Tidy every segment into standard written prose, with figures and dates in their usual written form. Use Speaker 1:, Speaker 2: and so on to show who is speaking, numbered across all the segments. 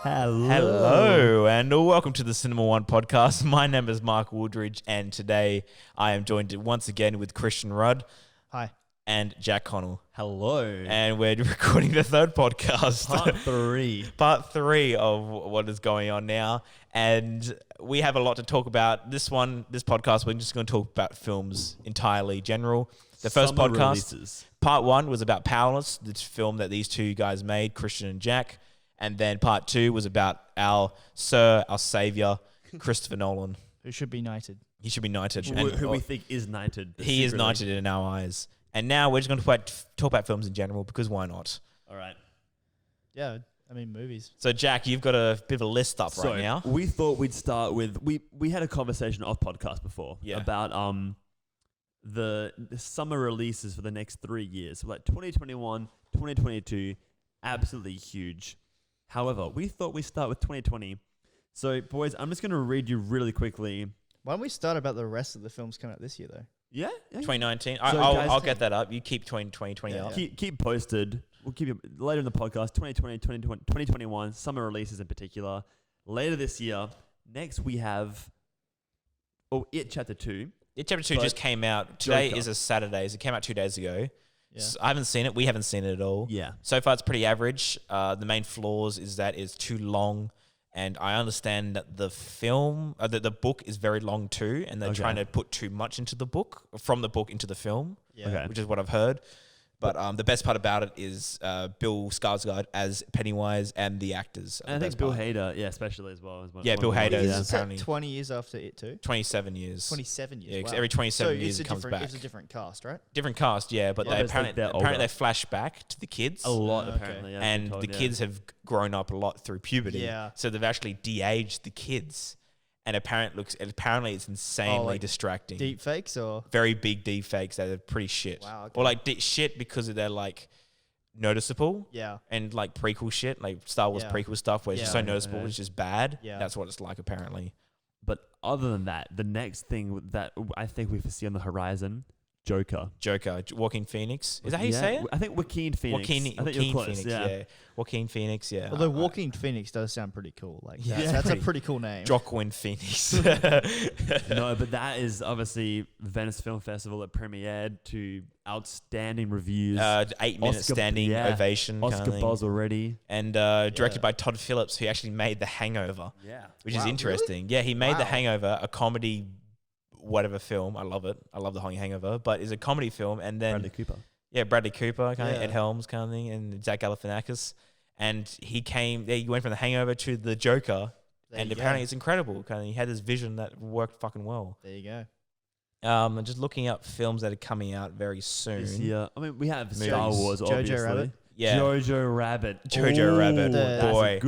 Speaker 1: Hello, and welcome to the Cinema1one podcast. My name is Mark Woodridge, and today I am joined once again with Christian Rudd.
Speaker 2: Hi.
Speaker 1: And Jack Connell.
Speaker 3: Hello.
Speaker 1: And we're recording the third podcast.
Speaker 3: Part 3.
Speaker 1: Part 3 of what is going on now. And we have a lot to talk about. This podcast, we're just going to talk about films entirely general. The first
Speaker 3: Summer
Speaker 1: podcast,
Speaker 3: releases.
Speaker 1: Part 1 was about Powerless, this film that these two guys made, Christian and Jack. And then Part 2 was about our savior, Christopher Nolan.
Speaker 2: Who should be knighted.
Speaker 1: He should be knighted.
Speaker 3: Who we think is knighted.
Speaker 1: He is knighted in our eyes. And now we're just going to talk about films in general, because why not?
Speaker 3: All right.
Speaker 2: Yeah, I mean movies.
Speaker 1: So Jack, you've got a bit of a list up right now.
Speaker 3: We thought we'd start with we had a conversation off podcast before about the summer releases for the next 3 years. So like 2021, 2022, absolutely huge. However, we thought we'd start with 2020. So boys, I'm just going to read you really quickly.
Speaker 2: Why don't we start about the rest of the films coming out this year though?
Speaker 3: Yeah.
Speaker 1: 2019.
Speaker 3: So
Speaker 1: I'll get that up. You keep 2020 up.
Speaker 3: Keep posted. We'll keep you later in the podcast. 2020, 2021, summer releases in particular. Later this year, next we have It Chapter 2.
Speaker 1: It Chapter 2 just came out. Today
Speaker 3: Joker.
Speaker 1: is a Saturday. So it came out 2 days ago.
Speaker 2: Yeah.
Speaker 1: So I haven't seen it. We haven't seen it at all.
Speaker 3: Yeah.
Speaker 1: So far, it's pretty average. The main flaws is that it's too long. And I understand that the film, the book is very long too, and they're trying to put too much into the book, from the book into the film, which is what I've heard. But the best part about it is Bill Skarsgård as Pennywise and the actors.
Speaker 3: And I think Bill Hader, especially as well.
Speaker 1: Yeah, Bill Hader
Speaker 2: Is
Speaker 1: is
Speaker 2: set
Speaker 1: apparently
Speaker 2: 20 years after it too?
Speaker 1: 27 years.
Speaker 2: 27 years.
Speaker 1: Yeah, 'cause
Speaker 2: wow.
Speaker 1: every 27
Speaker 2: so
Speaker 1: years it comes back.
Speaker 2: It's a different cast, right?
Speaker 1: Different cast, yeah, but they apparently they flash back to the kids.
Speaker 3: A lot,
Speaker 2: Okay.
Speaker 3: apparently. Yeah,
Speaker 1: And the kids have grown up a lot through puberty.
Speaker 2: Yeah.
Speaker 1: So they've actually de-aged the kids. And apparently it's insanely distracting.
Speaker 2: Deep fakes or?
Speaker 1: Very big deep fakes that are pretty shit.
Speaker 2: Wow. Okay.
Speaker 1: Or like shit because they're like noticeable.
Speaker 2: Yeah.
Speaker 1: And like prequel shit, like Star Wars prequel stuff where it's just so noticeable, it's just bad.
Speaker 2: Yeah.
Speaker 1: That's what it's like apparently.
Speaker 3: But other than that, the next thing that I think we foresee on the horizon, Joker,
Speaker 1: Joaquin Phoenix. Is that how you say it?
Speaker 3: I think Joaquin Phoenix. I think you're close.
Speaker 1: Phoenix, yeah. Joaquin Phoenix, yeah.
Speaker 2: Although Joaquin Phoenix does sound pretty cool. Like
Speaker 1: Yeah.
Speaker 2: that's a pretty cool name.
Speaker 1: Joaquin Phoenix.
Speaker 3: No, but that is obviously Venice Film Festival. It premiered to outstanding reviews.
Speaker 1: 8-minute standing ovation.
Speaker 3: Oscar buzz already.
Speaker 1: And directed by Todd Phillips, who actually made The Hangover.
Speaker 3: Yeah.
Speaker 1: Which is interesting. Really? Yeah, he made The Hangover, a comedy whatever film. I love it. I love The Hangover. But it's a comedy film. And then
Speaker 3: Bradley Cooper.
Speaker 1: Yeah, Bradley Cooper, kind of Ed Helms kind of thing, and Zach Galifianakis. And he went from The Hangover to The Joker. And apparently it's incredible. Kind of, he had this vision that worked fucking well.
Speaker 2: There you go.
Speaker 1: I'm just looking up films that are coming out very soon.
Speaker 3: Yeah, I mean, we have Star Wars,
Speaker 2: Jojo
Speaker 3: obviously.
Speaker 2: Rabbit.
Speaker 1: Yeah.
Speaker 3: Jojo Rabbit.
Speaker 1: Jojo Rabbit. Boy.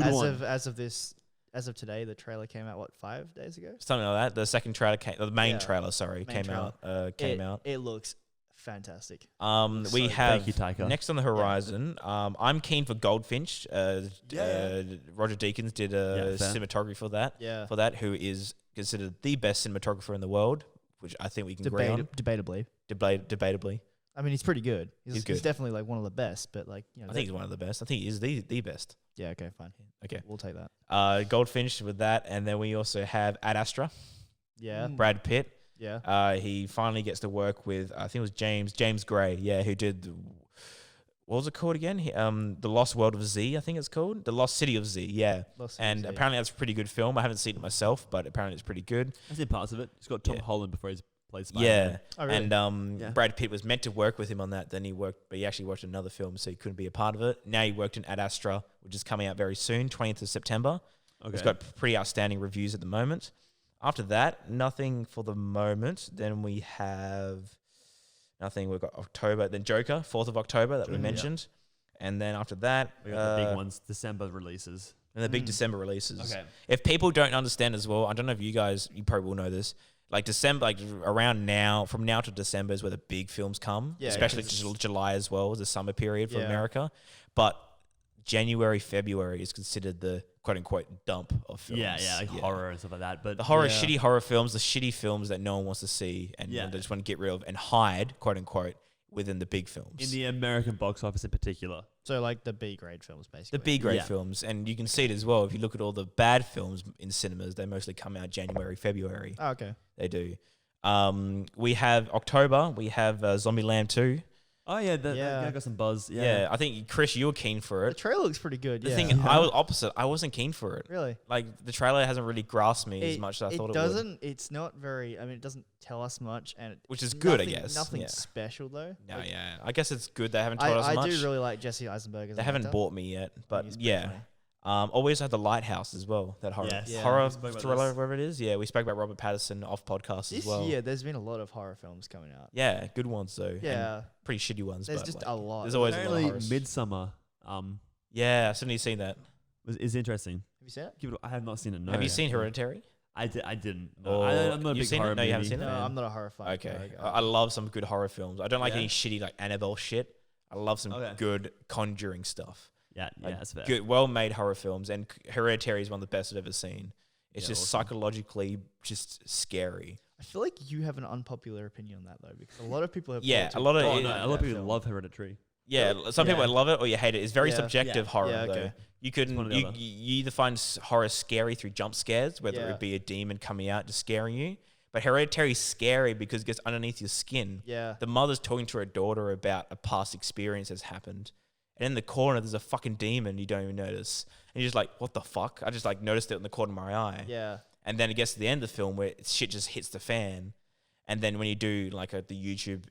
Speaker 2: As of today, the trailer came out 5 days ago?
Speaker 1: Something like that. The second trailer the main trailer, came out.
Speaker 2: It looks fantastic.
Speaker 1: We have
Speaker 3: Thank you, Taika.
Speaker 1: next on the horizon. I'm keen for Goldfinch. Roger Deakins did cinematography for that.
Speaker 2: Yeah.
Speaker 1: For that, who is considered the best cinematographer in the world, which I think we can agree on.
Speaker 2: Debatably.
Speaker 1: Debatably.
Speaker 2: I mean, he's pretty good.
Speaker 1: He's good.
Speaker 2: He's definitely like one of the best, but like,
Speaker 1: I think he's one of the best. I think he is the best.
Speaker 2: Yeah, okay, fine.
Speaker 1: Okay.
Speaker 2: We'll take that.
Speaker 1: Goldfinch with that, and then we also have Ad Astra.
Speaker 2: Yeah.
Speaker 1: Brad Pitt.
Speaker 2: Yeah.
Speaker 1: He finally gets to work with, I think it was James Gray, who did, what was it called again? The Lost World of Z, I think it's called. The Lost City of Z, yeah. And apparently that's a pretty good film. I haven't seen it myself, but apparently it's pretty good.
Speaker 3: I've seen parts of it. It's got Tom Holland before he's played Spider-Man.
Speaker 1: Yeah.
Speaker 2: Oh, really?
Speaker 1: And Brad Pitt was meant to work with him on that. Then but he actually watched another film, so he couldn't be a part of it. Now he worked in Ad Astra, which is coming out very soon, 20th of September.
Speaker 3: Okay.
Speaker 1: It's got pretty outstanding reviews at the moment. After that, nothing for the moment. Then we have nothing. We've got October. Then Joker, 4th of October that we mentioned. And then after that,
Speaker 3: we got the big ones, December releases.
Speaker 1: And the big December releases.
Speaker 3: Okay.
Speaker 1: If people don't understand as well, I don't know if you probably will know this. Like December, like around now, from now to December is where the big films come.
Speaker 2: Yeah,
Speaker 1: especially July as well, is the summer period for America. But January, February is considered the quote-unquote dump of films.
Speaker 3: Like horror and stuff like that. But
Speaker 1: the shitty horror films, the shitty films that no one wants to see and they just want to get rid of and hide, quote-unquote, within the big films.
Speaker 3: in the American box office in particular.
Speaker 2: So like the B grade films, basically.
Speaker 1: The B grade films, and you can see it as well. If you look at all the bad films in cinemas, they mostly come out January, February.
Speaker 2: Oh, okay.
Speaker 1: They do. We have October. We have Zombieland 2.
Speaker 3: Oh yeah, that got some buzz.
Speaker 1: Yeah, I think Chris, you were keen for
Speaker 2: The
Speaker 1: it.
Speaker 2: trailer looks pretty good.
Speaker 1: The thing, I was opposite. I wasn't keen for it.
Speaker 2: Really?
Speaker 1: Like the trailer hasn't really grasped me as much as I thought it would.
Speaker 2: It doesn't. It's not very. I mean, it doesn't tell us much, and
Speaker 1: which is good, I guess.
Speaker 2: Nothing special though.
Speaker 1: No, I guess it's good. They haven't told us much.
Speaker 2: I do really like Jesse Eisenberg. As
Speaker 1: they haven't bought me yet, but yeah. Always had The Lighthouse as well. That horror horror thriller, whatever it is. Yeah, we spoke about Robert Pattinson off podcast as well.
Speaker 2: This year, there's been a lot of horror films coming out.
Speaker 1: Yeah, good ones though.
Speaker 2: Yeah,
Speaker 1: pretty shitty ones.
Speaker 2: There's just a lot.
Speaker 1: There's always a lot of horrors.
Speaker 3: Midsummer.
Speaker 1: Yeah, I've certainly seen that.
Speaker 3: Is interesting.
Speaker 2: Have you seen it?
Speaker 3: I have not seen it. No.
Speaker 1: Have you seen Hereditary?
Speaker 3: I didn't. No. I'm not a big horror movie.
Speaker 1: You haven't seen it?
Speaker 2: No, I'm not a horror fan.
Speaker 1: Okay, I love some good horror films. I don't like any shitty like Annabelle shit. I love some good Conjuring stuff.
Speaker 3: Yeah, that's fair.
Speaker 1: Good, well-made horror films, and Hereditary is one of the best I've ever seen. It's just psychologically just scary.
Speaker 2: I feel like you have an unpopular opinion on that though, because a lot of people have.
Speaker 1: A lot of
Speaker 3: people love Hereditary.
Speaker 1: Yeah, some people love it or you hate it. It's very subjective horror though.
Speaker 2: Okay.
Speaker 1: You either find horror scary through jump scares, whether it be a demon coming out just scaring you. But Hereditary is scary because it gets underneath your skin.
Speaker 2: Yeah.
Speaker 1: The mother's talking to her daughter about a past experience that's happened. And in the corner, there's a fucking demon you don't even notice. And you're just like, what the fuck? I just like noticed it in the corner of my eye.
Speaker 2: Yeah.
Speaker 1: And then it gets to the end of the film where shit just hits the fan. And then when you do like the YouTube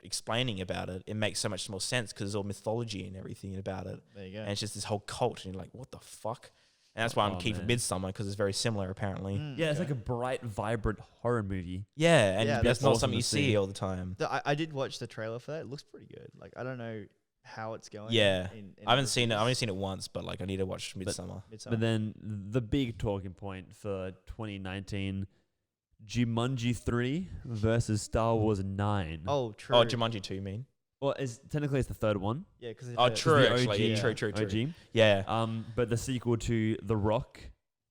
Speaker 1: explaining about it, it makes so much more sense because there's all mythology and everything about it.
Speaker 2: There you go.
Speaker 1: And it's just this whole cult. And you're like, what the fuck? And that's why I'm keen for Midsummer because it's very similar apparently.
Speaker 3: It's like a bright, vibrant horror movie.
Speaker 1: Yeah, and that's not
Speaker 3: awesome
Speaker 1: something you
Speaker 3: to
Speaker 1: see
Speaker 3: see
Speaker 1: all the time.
Speaker 2: I did watch the trailer for that. It looks pretty good. Like I don't know how it's going.
Speaker 1: Yeah, I haven't seen it. I've only seen it once, but like I need to watch Midsummer.
Speaker 3: But then the big talking point for 2019, Jumanji 3 versus Star Wars 9.
Speaker 2: Oh, true.
Speaker 1: Oh, Jumanji 2, you mean?
Speaker 3: Well, technically it's the third one.
Speaker 2: Yeah, because
Speaker 1: true,
Speaker 3: the
Speaker 1: actually.
Speaker 3: OG,
Speaker 1: Yeah, true.
Speaker 3: OG.
Speaker 1: Yeah.
Speaker 3: But the sequel to The Rock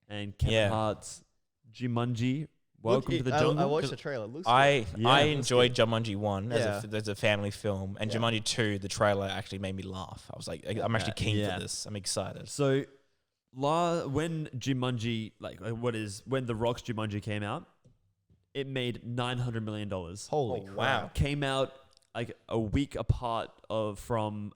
Speaker 3: and Kevin Hart's Jumanji. Welcome to the Jungle.
Speaker 2: I watched the trailer. It looks
Speaker 1: I
Speaker 2: good.
Speaker 1: enjoyed Jumanji 1 as a family film, and Jumanji 2, the trailer actually made me laugh. I was like, I'm actually keen for this. I'm excited.
Speaker 3: So, when Jumanji, when The Rock's Jumanji came out, it made $900 million.
Speaker 2: Holy crap.
Speaker 1: Wow.
Speaker 3: Came out like a week apart from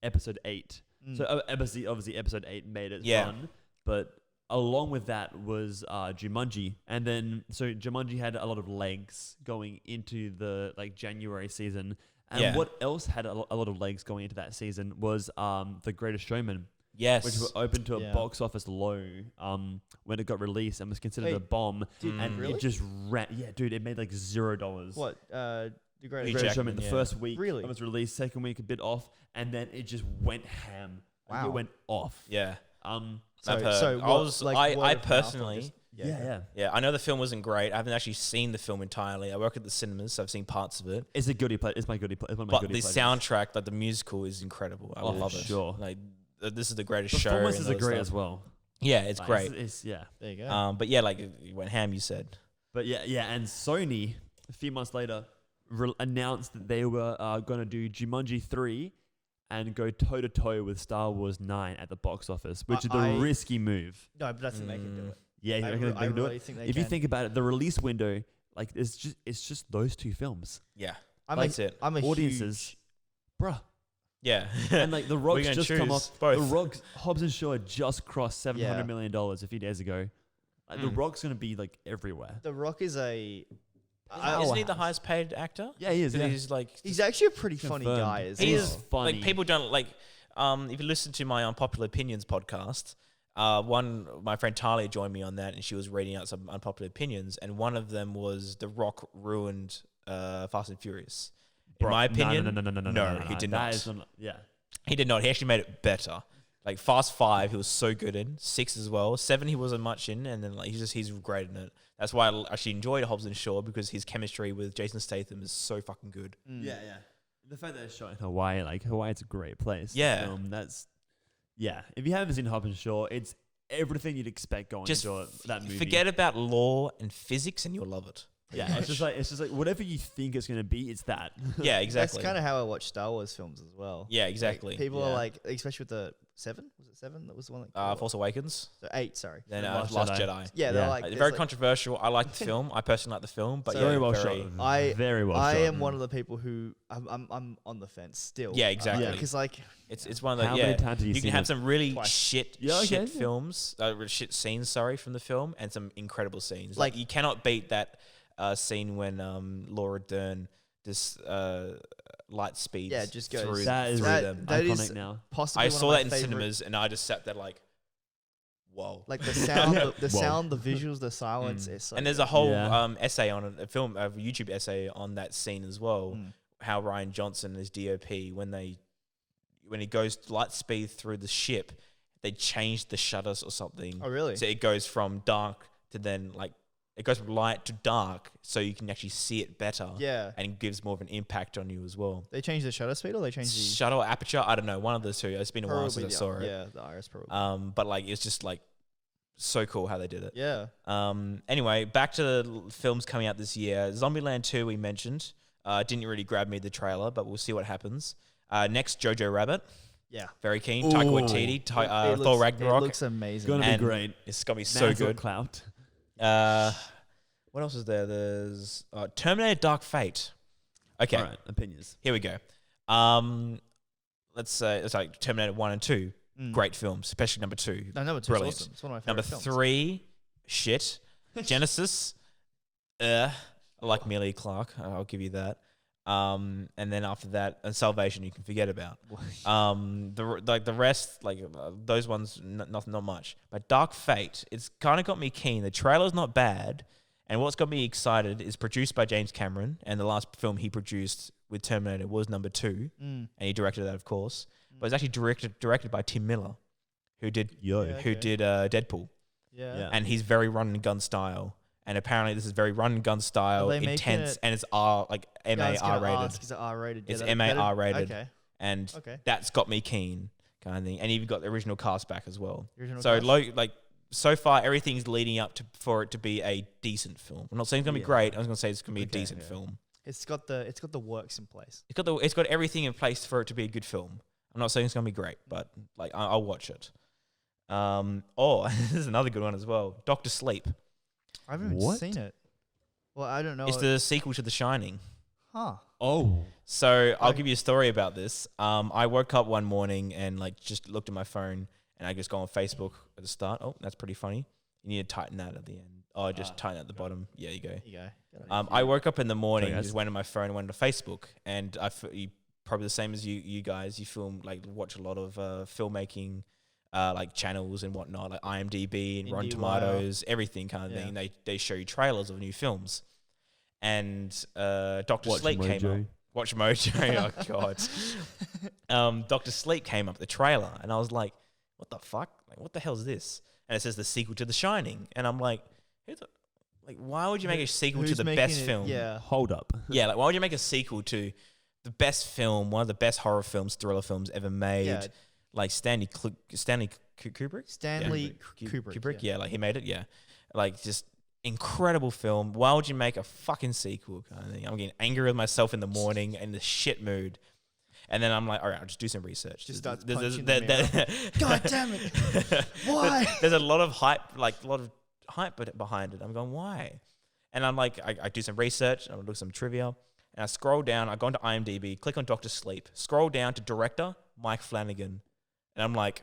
Speaker 3: episode 8. So obviously episode 8 made it run, but along with that was Jumanji, and then so Jumanji had a lot of legs going into the January season, and what else had a lot of legs going into that season was The Greatest Showman.
Speaker 1: Yes,
Speaker 3: which were open to a box office low when it got released and was considered a bomb, and
Speaker 2: really?
Speaker 3: it just ran. Yeah, dude, it made like $0.
Speaker 2: What? The
Speaker 3: Greatest Showman. The first week
Speaker 2: really?
Speaker 3: it was released, second week a bit off, and then it just went ham.
Speaker 2: Wow,
Speaker 3: it went off.
Speaker 1: Yeah.
Speaker 2: I
Speaker 1: personally,
Speaker 3: yeah.
Speaker 1: I know the film wasn't great. I haven't actually seen the film entirely. I work at the cinemas, so I've seen parts of it.
Speaker 3: It's a goodie play. It's my goodie play. It's one of my
Speaker 1: goodie plays. But the soundtrack, like the musical, is incredible. I love it.
Speaker 3: Sure.
Speaker 1: Like this is the greatest show.
Speaker 3: Performances are great as well.
Speaker 1: Yeah, it's great.
Speaker 3: Yeah.
Speaker 2: There you go.
Speaker 1: But yeah, like it went ham. You said.
Speaker 3: But yeah, and Sony a few months later announced that they were going to do Jumanji 3 and go toe-to-toe with Star Wars 9 at the box office, which is the risky move.
Speaker 2: No, but that's they can do it.
Speaker 3: Yeah,
Speaker 2: I really think they
Speaker 3: if
Speaker 2: can.
Speaker 3: you think about it, the release window, it's just those two films.
Speaker 1: Yeah,
Speaker 2: that's it. I'm a
Speaker 3: audiences, bruh.
Speaker 1: Yeah,
Speaker 3: and The Rock's just come off.
Speaker 1: Both.
Speaker 3: The Rock's Hobbs and Shaw had crossed $700 million a few days ago. The Rock's gonna be everywhere.
Speaker 2: The Rock is a.
Speaker 1: Isn't he the highest paid actor?
Speaker 3: Yeah, he is. Yeah.
Speaker 2: He's actually a pretty funny guy.
Speaker 1: He is funny. People don't if you listen to my Unpopular Opinions podcast, my friend Talia joined me on that, and she was reading out some unpopular opinions, and one of them was The Rock ruined Fast and Furious. In my opinion, no, he did not. He did not. He actually made it better. Like Fast 5, he was so good in. 6 as well. 7, he wasn't much in, and then he's great in it. That's why I actually enjoyed Hobbs and Shaw, because his chemistry with Jason Statham is so fucking good.
Speaker 3: Yeah. The fact that it's shot in Hawaii, Hawaii's a great place.
Speaker 1: Yeah.
Speaker 3: If you haven't seen Hobbs and Shaw, it's everything you'd expect going into that movie.
Speaker 1: Forget about law and physics, and you'll love it.
Speaker 3: Yeah, it's just like whatever you think it's gonna be, it's that.
Speaker 1: Yeah, exactly.
Speaker 2: That's kind of how I watch Star Wars films as well.
Speaker 1: Yeah, exactly.
Speaker 2: Like, people are like, especially with the 7. Was it 7? That was the one. That
Speaker 1: Force Awakens.
Speaker 2: So 8. Sorry.
Speaker 1: Then
Speaker 3: Last
Speaker 1: Last
Speaker 3: Jedi.
Speaker 1: Jedi.
Speaker 2: Yeah, they're like
Speaker 1: Very controversial. I like the film. I personally like the film, but
Speaker 2: So
Speaker 3: very well shot. Very well shot.
Speaker 2: I am one of the people who I'm on the fence still.
Speaker 1: Yeah, exactly.
Speaker 2: Because like
Speaker 1: it's one of the
Speaker 3: How many times have you
Speaker 1: can
Speaker 3: seen
Speaker 1: have
Speaker 3: it?
Speaker 1: some really
Speaker 2: Twice.
Speaker 1: shit films, shit scenes, sorry, from the film, and some incredible scenes. Like you cannot beat that scene when Laura Dern just light speeds.
Speaker 2: Yeah, just goes.
Speaker 1: through,
Speaker 3: That is
Speaker 1: through them.
Speaker 2: that
Speaker 3: iconic
Speaker 2: is
Speaker 3: now.
Speaker 2: possibly
Speaker 1: I
Speaker 2: one
Speaker 1: saw
Speaker 2: of my
Speaker 1: that in
Speaker 2: favorite-
Speaker 1: cinemas, and I just sat there like, whoa.
Speaker 2: Like the sound, the
Speaker 3: Whoa.
Speaker 2: sound, the visuals, the silence. It's so
Speaker 1: And there's
Speaker 2: good.
Speaker 1: a whole
Speaker 3: Yeah.
Speaker 1: essay on it, a YouTube essay on that scene as well.
Speaker 2: Mm.
Speaker 1: How Ryan Johnson is DOP when he goes light speed through the ship, they changed the shutters or something.
Speaker 2: Oh really?
Speaker 1: So it goes from dark to then it goes from light to dark, so you can actually see it better.
Speaker 2: Yeah.
Speaker 1: and it gives more of an impact on you as well.
Speaker 2: They changed the shutter speed, or they changed the
Speaker 1: Shutter aperture, I don't know, one of the two. It's been a while since I saw it.
Speaker 2: Yeah, the iris probably.
Speaker 1: But like it's just like so cool how they did it.
Speaker 2: Yeah.
Speaker 1: Anyway, back to the films coming out this year. Zombieland 2 we mentioned. Didn't really grab me the trailer, but we'll see what happens. Next, Jojo Rabbit.
Speaker 2: Yeah.
Speaker 1: Very keen. Taika
Speaker 3: Ooh.
Speaker 1: Waititi,
Speaker 2: It
Speaker 1: Thor
Speaker 2: looks-
Speaker 1: Ragnarok.
Speaker 2: It looks amazing.
Speaker 3: Gonna be
Speaker 1: And
Speaker 3: great.
Speaker 1: It's gonna be so
Speaker 3: Man's got
Speaker 1: good.
Speaker 3: clout.
Speaker 1: What else is there? There's Terminator Dark Fate. Okay,
Speaker 3: All right, opinions.
Speaker 1: here we go. Let's say it's like Terminator 1 and 2.
Speaker 2: Mm.
Speaker 1: Great films, especially number 2.
Speaker 2: No, number 2 is
Speaker 1: Brilliant.
Speaker 2: awesome. It's one of my favorite
Speaker 1: Number
Speaker 2: films.
Speaker 1: 3, shit. Genesis, I like Amelia Clark. I'll give you that. And then after that, Salvation, you can forget about. The rest, those ones, not much. But Dark Fate, it's kind of got me keen. The trailer's not bad, and what's got me excited is produced by James Cameron, and the last film he produced with Terminator was number 2, and he directed that, of course. But it's actually directed by Tim Miller, who did Deadpool,
Speaker 2: Yeah.
Speaker 1: and he's very run and gun style. And apparently, this is very run and gun style,
Speaker 2: Are they making
Speaker 1: intense,
Speaker 2: it-
Speaker 1: and it's MA R rated.
Speaker 2: Is it R rated?
Speaker 1: It's MA rated.
Speaker 2: Okay.
Speaker 1: And
Speaker 2: Okay.
Speaker 1: that's got me keen, kind of thing. And you've got the original cast back as well.
Speaker 2: Original
Speaker 1: So
Speaker 2: cast.
Speaker 1: so far, everything's leading up for it to be a decent film. I'm not saying it's gonna be
Speaker 2: Yeah.
Speaker 1: great. I was gonna say it's gonna be a
Speaker 2: Okay,
Speaker 1: decent
Speaker 2: yeah.
Speaker 1: film.
Speaker 2: It's got the works in place.
Speaker 1: It's got everything in place for it to be a good film. I'm not saying it's gonna be great, but I'll watch it. This is another good one as well. Doctor Sleep.
Speaker 2: I haven't even
Speaker 3: What?
Speaker 2: seen it. Well, I don't know.
Speaker 1: It's the sequel to The Shining.
Speaker 2: Huh.
Speaker 3: Oh.
Speaker 1: So I'll
Speaker 2: Okay.
Speaker 1: give you a story about this. I woke up one morning and just looked at my phone, and I just go on Facebook at the start. Oh, that's pretty funny. You need to tighten that at the end. Oh, just tighten at the bottom. Yeah, you go.
Speaker 2: There you go.
Speaker 1: I woke up in the morning,
Speaker 3: Sorry, guys.
Speaker 1: just went on my phone and went to Facebook, and you probably the same as you guys. You watch a lot of filmmaking, channels and whatnot, like IMDb and Rotten
Speaker 2: IndieWire.
Speaker 1: Tomatoes, everything kind of
Speaker 2: Yeah.
Speaker 1: thing. They show you trailers of new films, and Doctor
Speaker 3: Watch
Speaker 1: Sleep came
Speaker 3: Mojo.
Speaker 1: up. Watch Mojo. Oh God. Doctor Sleep came up the trailer, and I was like, "What the fuck? What the hell is this?" And it says the sequel to The Shining, and I'm like, why would you make a sequel to
Speaker 2: Who's
Speaker 1: the
Speaker 2: making
Speaker 1: best
Speaker 2: it?
Speaker 1: film?
Speaker 2: Yeah.
Speaker 3: Hold up.
Speaker 1: Yeah, why would you make a sequel to the best film, one of the best horror films, thriller films ever made?
Speaker 2: Yeah.
Speaker 1: Like Stanley Kubrick?
Speaker 2: Stanley Kubrick.
Speaker 1: Kubrick, yeah, he made it, yeah. Just incredible film. Why would you make a fucking sequel kind of thing? I'm getting angry with myself in the morning in the shit mood. And then I'm like, all right, I'll just do some research.
Speaker 2: Just starts punching the mirror. God damn it. Why?
Speaker 1: There's a lot of hype, behind it. I'm going, why? And I'm like, I do some research, I look at some trivia, and I scroll down, I go into IMDb, click on Doctor Sleep, scroll down to director, Mike Flanagan. And I'm like,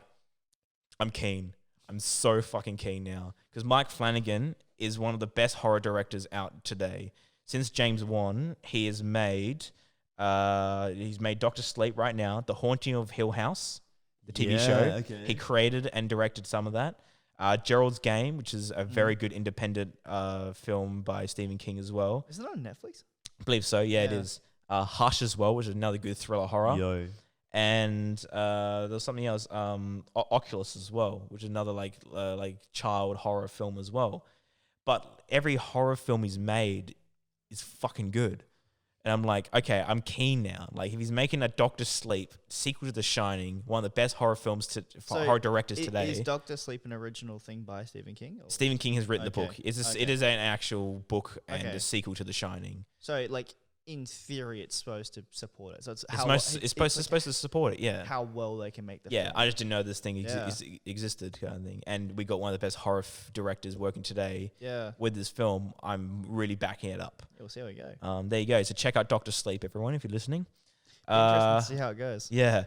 Speaker 1: I'm keen. I'm so fucking keen now. Because Mike Flanagan is one of the best horror directors out today. Since James Wan, he has made Doctor Sleep right now, The Haunting of Hill House, the TV show.
Speaker 3: Okay.
Speaker 1: He created and directed some of that. Gerald's Game, which is a very good independent film by Stephen King as well.
Speaker 2: Isn't it on Netflix?
Speaker 1: I believe so. Yeah, it
Speaker 2: Yeah.
Speaker 1: is. Hush as well, which is another good thriller horror.
Speaker 3: Yo.
Speaker 1: And there's something else, Oculus as well, which is another child horror film as well. But every horror film he's made is fucking good. And I'm like, okay, I'm keen now. Like, if he's making a Doctor Sleep sequel to The Shining, one of the best horror films for horror directors today.
Speaker 2: Is Doctor Sleep an original thing by Stephen King? Or?
Speaker 1: Stephen King has written the book. It is an actual book and a sequel to The Shining.
Speaker 2: So, like, in theory, it's supposed to support it. So it's
Speaker 1: supposed to support it. Yeah.
Speaker 2: How well they can make the
Speaker 1: film.
Speaker 2: film.
Speaker 1: I just didn't know this thing existed, kind of thing. And we got one of the best horror directors working today.
Speaker 2: Yeah.
Speaker 1: With this film, I'm really backing it up.
Speaker 2: We'll see how we go.
Speaker 1: There you go. So check out Doctor Sleep, everyone, if you're listening.
Speaker 2: Interesting to see how it goes.
Speaker 1: Yeah.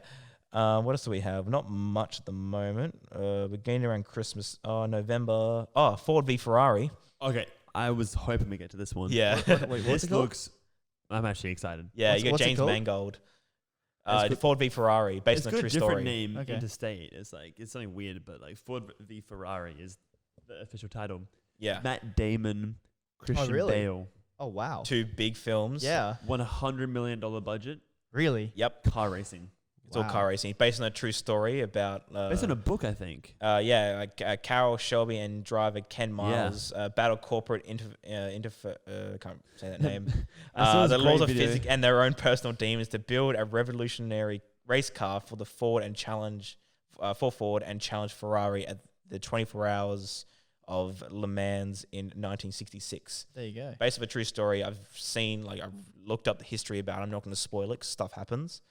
Speaker 1: What else do we have? Not much at the moment. We're getting around Christmas. November. Ford v Ferrari.
Speaker 3: Okay. I was hoping we get to this one.
Speaker 1: Yeah.
Speaker 2: Wait, what's it called?
Speaker 3: I'm actually excited.
Speaker 1: Yeah, you got James Mangold. Ford v Ferrari, based on a true story.
Speaker 3: It's a different name interstate. It's something weird, but like Ford v Ferrari is the official title.
Speaker 1: Yeah.
Speaker 3: Matt Damon, Christian Bale.
Speaker 2: Oh, wow.
Speaker 1: 2 big films.
Speaker 2: Yeah.
Speaker 3: $100 million budget.
Speaker 2: Really?
Speaker 1: Yep.
Speaker 3: Car racing.
Speaker 1: It's all car racing. Based on a true story about...
Speaker 3: based on a book, I think.
Speaker 1: Carroll Shelby and driver Ken Miles battle corporate can't say that name. The laws of physics and their own personal demons to build a revolutionary race car for the Ford and challenge Ferrari at the 24 Hours of Le Mans in 1966.
Speaker 2: There you go.
Speaker 1: Based on a true story. I've looked up the history about it. I'm not going to spoil it because stuff happens.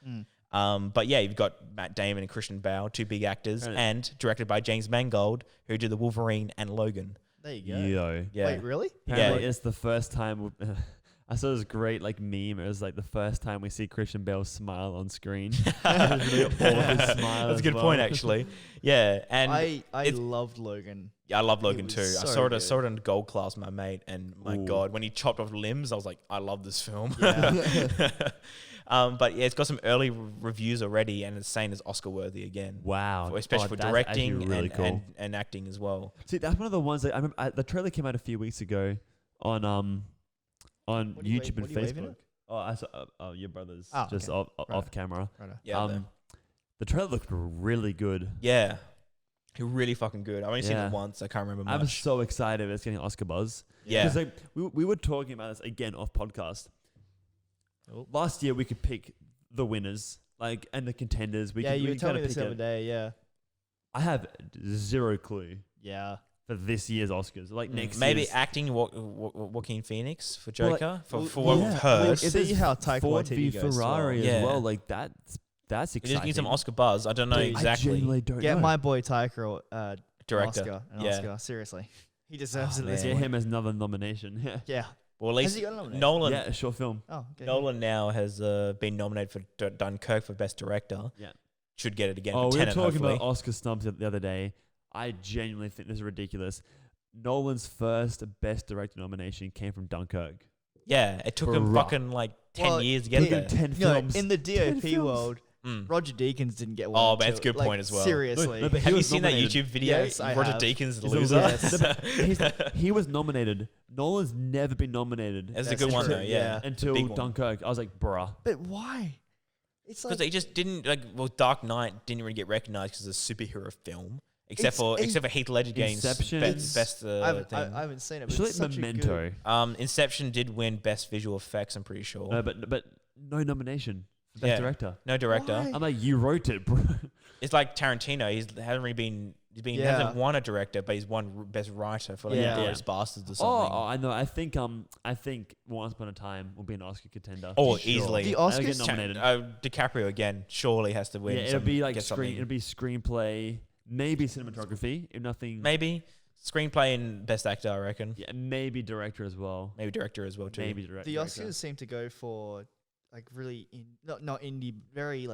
Speaker 1: But yeah, you've got Matt Damon and Christian Bale, 2 big actors, and directed by James Mangold, who did the Wolverine and Logan.
Speaker 2: There you go.
Speaker 3: Yeah.
Speaker 2: Wait, really?
Speaker 3: Apparently it's the first time... I saw this great meme. It was like the first time we see Christian Bale smile on screen.
Speaker 1: That's a good point, actually. Yeah, and
Speaker 2: I loved Logan.
Speaker 1: Yeah, I love Logan too.
Speaker 2: So
Speaker 1: I saw it in gold class with my mate, and my God, when he chopped off limbs, I was like, I love this film.
Speaker 2: Yeah.
Speaker 1: But yeah, it's got some early reviews already, and it's saying it's Oscar worthy again.
Speaker 3: Wow,
Speaker 1: especially for directing
Speaker 3: really cool.
Speaker 1: and acting as well.
Speaker 3: See, that's one of the ones that I remember. The trailer came out a few weeks ago on YouTube and Facebook. I saw your brother's just off camera.
Speaker 1: Yeah,
Speaker 3: the trailer looked really good.
Speaker 1: Yeah, really fucking good. I've only seen it once. I can't remember much.
Speaker 3: I'm so excited it's getting Oscar buzz.
Speaker 1: Yeah,
Speaker 3: because we were talking about this again off podcast. Last year we could pick the winners, and the contenders.
Speaker 2: You were telling me this the other day. Yeah,
Speaker 3: I have zero clue.
Speaker 2: Yeah.
Speaker 3: For this year's Oscars, next
Speaker 1: maybe
Speaker 3: year's
Speaker 1: acting Joaquin Phoenix for Joker for what we've heard.
Speaker 2: We'll see how Taika
Speaker 3: Ford v
Speaker 2: Waititi goes
Speaker 3: Ferrari as well. That's exciting.
Speaker 1: It just needs some Oscar buzz. I don't know exactly.
Speaker 3: I genuinely don't
Speaker 2: Get
Speaker 3: know.
Speaker 2: my boy Taika
Speaker 1: director.
Speaker 2: An Oscar. Seriously, he deserves it.
Speaker 3: Get him as another nomination.
Speaker 2: Yeah.
Speaker 1: Well, at least
Speaker 2: has he got nominated?
Speaker 1: Nolan.
Speaker 3: Yeah, a short film.
Speaker 2: Oh, okay.
Speaker 1: Nolan now has been nominated for Dunkirk for Best Director.
Speaker 3: Yeah,
Speaker 1: should get it again.
Speaker 3: Oh,
Speaker 1: for
Speaker 3: we were
Speaker 1: Tenet,
Speaker 3: talking
Speaker 1: hopefully.
Speaker 3: about Oscar snubs the other day. I genuinely think this is ridiculous. Nolan's first Best Director nomination came from Dunkirk.
Speaker 1: Yeah, it took him fucking 10 years to get there.
Speaker 3: 10 films.
Speaker 2: In the DOP world, Roger Deakins didn't get one.
Speaker 1: Oh, but that's a good point as well.
Speaker 2: Seriously.
Speaker 3: But
Speaker 1: have you seen that YouTube video?
Speaker 2: Yes, I
Speaker 1: Roger
Speaker 2: have.
Speaker 1: Deakins, the
Speaker 3: Loser.
Speaker 1: loser.
Speaker 3: He was nominated. Nolan's never been nominated.
Speaker 1: That's a good one,
Speaker 2: true,
Speaker 1: though, yeah.
Speaker 3: Until Dunkirk. I was like, bruh.
Speaker 2: But why? It's
Speaker 1: because they just didn't, Dark Knight didn't really get recognized because it's a superhero film. Except for Heath Ledger getting
Speaker 3: Inception.
Speaker 1: best
Speaker 2: I haven't seen it. But it's such
Speaker 3: Memento.
Speaker 1: Inception did win Best Visual Effects, I'm pretty sure.
Speaker 3: No, but no nomination for Best Director.
Speaker 1: No director.
Speaker 2: Why?
Speaker 3: I'm like, you wrote it, bro.
Speaker 1: It's like Tarantino. He hasn't won a director, but he's won Best Writer for Inglourious Bastards or something.
Speaker 3: Oh, I know. I think Once Upon a Time will be an Oscar contender.
Speaker 1: Oh,
Speaker 3: Sure.
Speaker 1: easily.
Speaker 2: The Oscars
Speaker 3: get nominated.
Speaker 1: DiCaprio again surely has to win.
Speaker 3: Yeah, it'll be it'll be screenplay, maybe cinematography, if nothing.
Speaker 1: Maybe screenplay and Best Actor, I reckon.
Speaker 3: Yeah, maybe director as well.
Speaker 1: Maybe director as well too.
Speaker 3: Maybe director.
Speaker 2: The Oscars seem to go for really not indie, very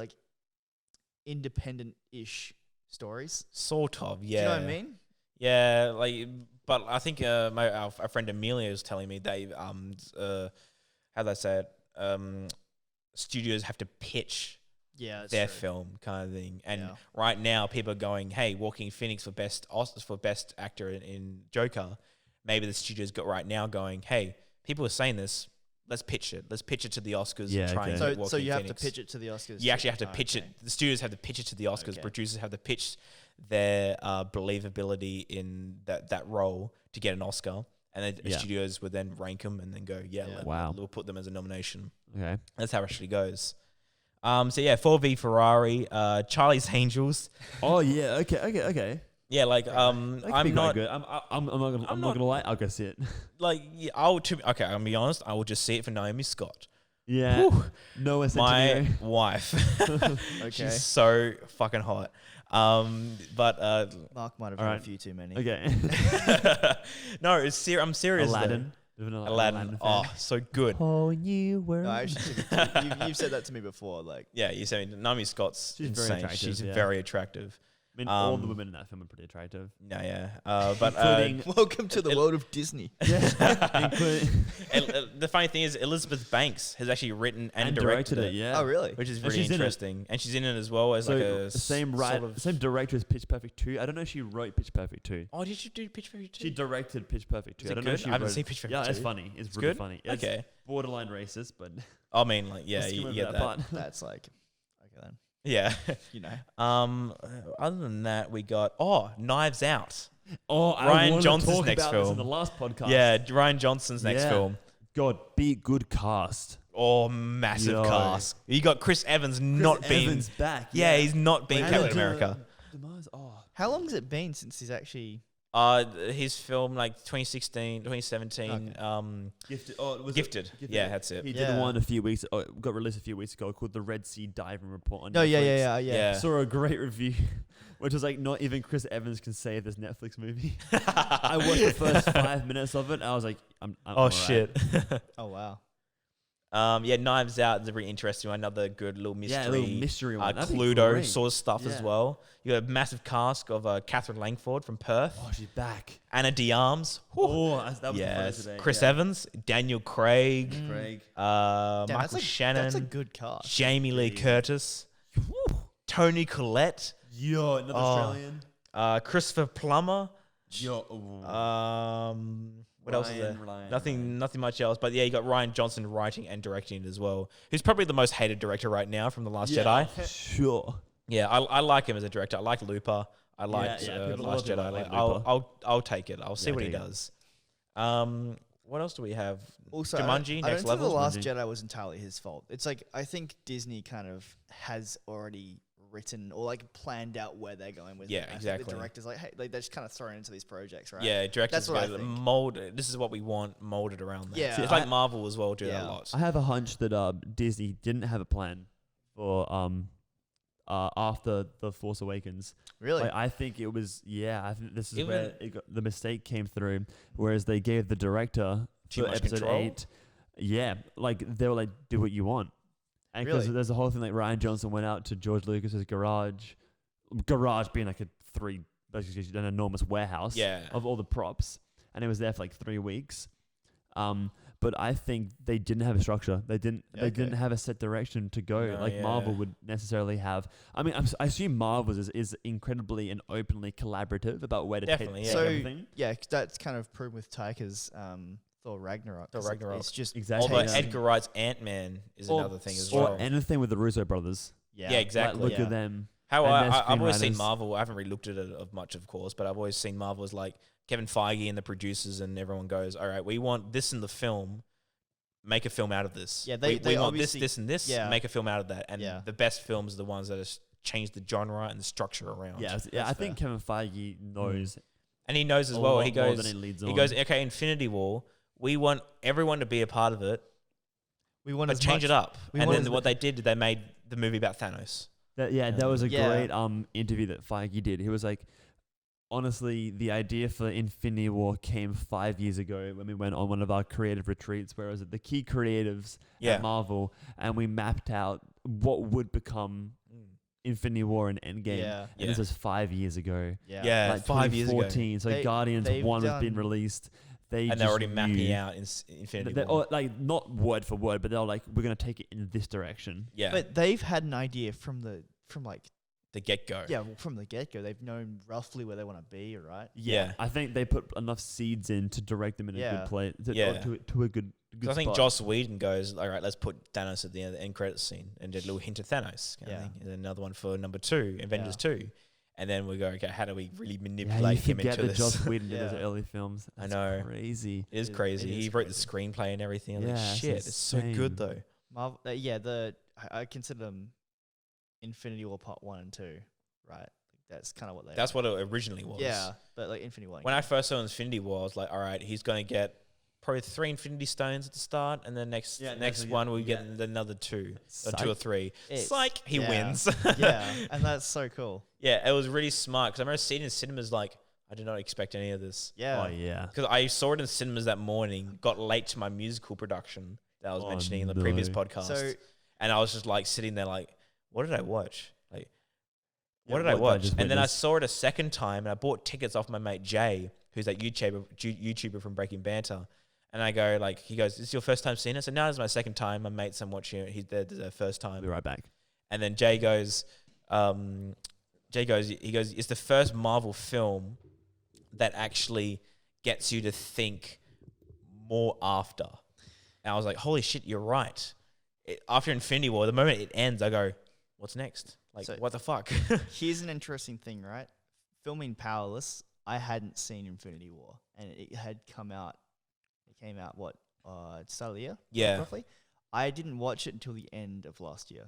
Speaker 2: independent-ish stories.
Speaker 1: Sort of, yeah.
Speaker 2: Do you know what I mean?
Speaker 1: Yeah, but I think our friend Amelia was telling me they how they say it, studios have to pitch their film kind of thing, and right now people are going, hey, Joaquin Phoenix for best actor in Joker. Maybe the studios got right now going, hey, people are saying this. Let's pitch it. Let's pitch it to the Oscars.
Speaker 3: Yeah,
Speaker 1: and try and get Joaquin
Speaker 2: so you have
Speaker 1: Phoenix.
Speaker 2: to pitch it to the Oscars.
Speaker 1: You actually have to pitch it. The studios have to pitch it to the Oscars.
Speaker 2: Okay.
Speaker 1: Producers have to pitch their believability in that role to get an Oscar. and then studios would then rank them and then go, we'll put them as a nomination.
Speaker 3: Okay,
Speaker 1: that's how it actually goes. So yeah, Ford v Ferrari, Charlie's Angels.
Speaker 3: Oh yeah, okay.
Speaker 1: Yeah, like I'm not
Speaker 3: good. I'm not gonna lie. I'll go see it.
Speaker 1: Like I'll be honest. I will just see it for Naomi Scott.
Speaker 3: Yeah, no,
Speaker 1: my wife. She's so fucking hot. But
Speaker 2: Mark might have had a few too many.
Speaker 3: Okay.
Speaker 1: No, I'm serious.
Speaker 3: Aladdin.
Speaker 1: Aladdin. Oh, so good.
Speaker 3: Oh, you were.
Speaker 2: No, actually, you've said that to me before. Like,
Speaker 1: yeah, you said Naomi Scott's
Speaker 3: She's
Speaker 1: insane.
Speaker 3: very attractive,
Speaker 1: She's very attractive.
Speaker 3: I mean, all the women in that film are pretty attractive.
Speaker 1: Yeah. But
Speaker 2: welcome to the world of Disney.
Speaker 1: The funny thing is, Elizabeth Banks has actually written and directed it.
Speaker 3: Yeah.
Speaker 2: Oh, really?
Speaker 1: Which is really interesting. And she's in it as well as
Speaker 3: same director as Pitch Perfect 2. I don't know if she wrote Pitch Perfect 2.
Speaker 1: Oh, did she do Pitch Perfect 2?
Speaker 3: She directed Pitch Perfect 2.
Speaker 1: Is it
Speaker 3: I don't know if she
Speaker 1: I haven't seen Pitch Perfect 2.
Speaker 3: Yeah, it's funny. It's really
Speaker 1: good?
Speaker 3: funny. It's borderline racist, but
Speaker 1: I mean, like, yeah, you get that.
Speaker 3: Part.
Speaker 2: That's like, okay then.
Speaker 1: Yeah.
Speaker 2: You know.
Speaker 1: Other than that, we got Knives Out.
Speaker 3: Oh,
Speaker 1: Ryan Johnson's next
Speaker 3: about
Speaker 1: film.
Speaker 3: This in the last podcast.
Speaker 1: Yeah, Ryan Johnson's next film.
Speaker 3: God, be good cast.
Speaker 1: Oh, massive cast. You got Chris Evans not being
Speaker 3: Evans back.
Speaker 1: Yeah, he's not being Captain America.
Speaker 2: How long has it been since he's actually?
Speaker 1: His film like 2016, 2017.
Speaker 3: Gifted. Oh, was
Speaker 1: Gifted. Yeah, that's it.
Speaker 3: He did one a few weeks. Got released a few weeks ago called The Red Sea Diving Report on
Speaker 2: Netflix.
Speaker 1: Yeah.
Speaker 3: Saw a great review, which was like, not even Chris Evans can save this Netflix movie. I watched the first 5 minutes of it. I was like, I'm
Speaker 1: oh shit.
Speaker 2: Oh wow.
Speaker 1: Knives Out is a very interesting one. Another good little mystery.
Speaker 3: Yeah, a little mystery one.
Speaker 1: Cluedo sort of stuff as well. You got a massive cast of Catherine Langford from Perth.
Speaker 3: Oh, she's back.
Speaker 1: Anna Diarms.
Speaker 3: Oh, that was the funny today.
Speaker 1: Chris Evans, Daniel Craig,
Speaker 2: Michael
Speaker 1: Shannon.
Speaker 2: That's a good cast.
Speaker 1: Jamie Lee Curtis, Toni Collette.
Speaker 3: Yo, another Australian.
Speaker 1: Christopher Plummer.
Speaker 3: Yo.
Speaker 1: What else is there? Nothing much else. But yeah, you got Ryan Johnson writing and directing it as well. Who's probably the most hated director right now from The Last Jedi.
Speaker 3: Sure.
Speaker 1: Yeah, I like him as a director. I like Looper. I like Last Jedi. I'll take it. I'll see what he does. What else do we have?
Speaker 2: Also,
Speaker 1: Jumanji,
Speaker 2: I
Speaker 1: Next
Speaker 2: don't think
Speaker 1: Level.
Speaker 2: The Last Jedi was entirely his fault. It's like, I think Disney kind of has already written or like planned out where they're going with it.
Speaker 1: Yeah, exactly.
Speaker 2: The director's like, hey, like they're just kind of thrown into these projects, right?
Speaker 1: Yeah, directors
Speaker 2: That's what I think.
Speaker 1: mold. This is what we want, molded around that.
Speaker 2: Yeah,
Speaker 1: it's like Marvel as well do that a lot.
Speaker 3: I have a hunch that Disney didn't have a plan for after The Force Awakens.
Speaker 2: Really?
Speaker 3: Like, I think it was. Yeah, I think this is where the mistake came through. Whereas they gave the director
Speaker 1: too
Speaker 3: for
Speaker 1: much
Speaker 3: episode
Speaker 1: control?
Speaker 3: 8. Yeah, like they were like, do what you want. And because there's a whole thing like Ryan Johnson went out to George Lucas's garage being like basically an enormous warehouse of all the props, and it was there for like 3 weeks. But I think they didn't have a structure. They didn't have a set direction to go Marvel would necessarily have. I mean, I assume Marvel is incredibly and openly collaborative about where to take everything.
Speaker 2: Yeah, that's kind of proven with Taika's Thor Ragnarok. It's just
Speaker 3: exactly.
Speaker 1: Although Edgar Wright's Ant-Man is another thing as well.
Speaker 3: Or anything with the Russo brothers.
Speaker 2: Yeah,
Speaker 1: exactly.
Speaker 3: Like, look at them.
Speaker 1: How I've always seen Marvel. I haven't really looked at it of much, of course, but I've always seen Marvel as like Kevin Feige and the producers and everyone goes, all right, we want this in the film. Make a film out of this.
Speaker 2: Yeah,
Speaker 1: we want this, and this.
Speaker 2: Yeah.
Speaker 1: Make a film out of that. And the best films are the ones that have changed the genre and the structure around.
Speaker 3: Yeah, I think Kevin Feige knows.
Speaker 1: And he knows as well. He goes, okay, Infinity War, we want everyone to be a part of it.
Speaker 2: We want to
Speaker 1: change it up. And then what they did, they made the movie about Thanos.
Speaker 3: That was a great interview that Feige did. He was like, honestly, the idea for Infinity War came 5 years ago when we went on one of our creative retreats, where it was the key creatives at Marvel, and we mapped out what would become Infinity War and Endgame. And this was 5 years ago.
Speaker 1: Like
Speaker 3: 5 years ago. So Guardians 1 has been released. They're already
Speaker 1: mapping out Infinity War.
Speaker 3: Like, not word for word, but they're like, we're going to take it in this direction.
Speaker 1: Yeah.
Speaker 2: But they've had an idea from the
Speaker 1: get-go.
Speaker 2: Yeah, well, from the get-go. They've known roughly where they want to be, right?
Speaker 1: Yeah.
Speaker 3: I think they put enough seeds in to direct them in a good place. To a good
Speaker 1: I think Joss Whedon goes, all right, let's put Thanos at the end credits scene and did a little hint of Thanos. And then another one for number 2, Avengers 2. And then we go, okay, how do we really
Speaker 3: Yeah,
Speaker 1: manipulate
Speaker 3: you
Speaker 1: him
Speaker 3: forget
Speaker 1: into
Speaker 3: that
Speaker 1: this?
Speaker 3: Joss Whedon did those early films. That's
Speaker 1: know.
Speaker 3: crazy.
Speaker 1: It is
Speaker 2: It-
Speaker 1: crazy.
Speaker 2: it is
Speaker 1: He wrote the
Speaker 2: crazy.
Speaker 1: screenplay and everything. I'm like,
Speaker 3: Yeah,
Speaker 1: shit,
Speaker 3: it's
Speaker 1: it's so good
Speaker 3: insane.
Speaker 1: though.
Speaker 2: Marvel, I consider them Infinity War Part 1 and 2, right? That's kind of what they
Speaker 1: That's
Speaker 2: are.
Speaker 1: what it originally was.
Speaker 2: Yeah, but like Infinity War.
Speaker 1: When I first saw Infinity War, I was like, all right, he's going to get probably 3 Infinity Stones at the start, and then next one we get another 2 or 2 or 3. It's like he wins.
Speaker 2: Yeah, and that's so cool.
Speaker 1: Yeah, it was really smart because I remember seeing it in cinemas like, I did not expect any of this.
Speaker 2: Yeah.
Speaker 3: Oh yeah.
Speaker 1: Because I saw it in cinemas that morning, got late to my musical production that I was mentioning in the previous podcast.
Speaker 2: So
Speaker 1: And I was just like sitting there like, what did I watch? Like,
Speaker 3: Yeah,
Speaker 1: what did I
Speaker 3: what did I
Speaker 1: watch?
Speaker 3: just
Speaker 1: And then I
Speaker 3: witness?
Speaker 1: saw it a second time and I bought tickets off my mate Jay, who's that YouTuber from Breaking Banter. And I go like, he goes, is this your first time seeing it? So now it's my second time. My mates I'm watching it. He's their first time.
Speaker 3: I'll be right back.
Speaker 1: And then Jay goes, he goes, it's the first Marvel film that actually gets you to think more after. And I was like, holy shit, you're right. After Infinity War, the moment it ends, I go, what's next? Like,
Speaker 2: So-
Speaker 1: what the fuck?
Speaker 2: here's an interesting thing, right? Filming Powerless, I hadn't seen Infinity War, and it had come out. It came out what? Start of the year.
Speaker 1: Yeah.
Speaker 2: roughly. I didn't watch it until the end of last year.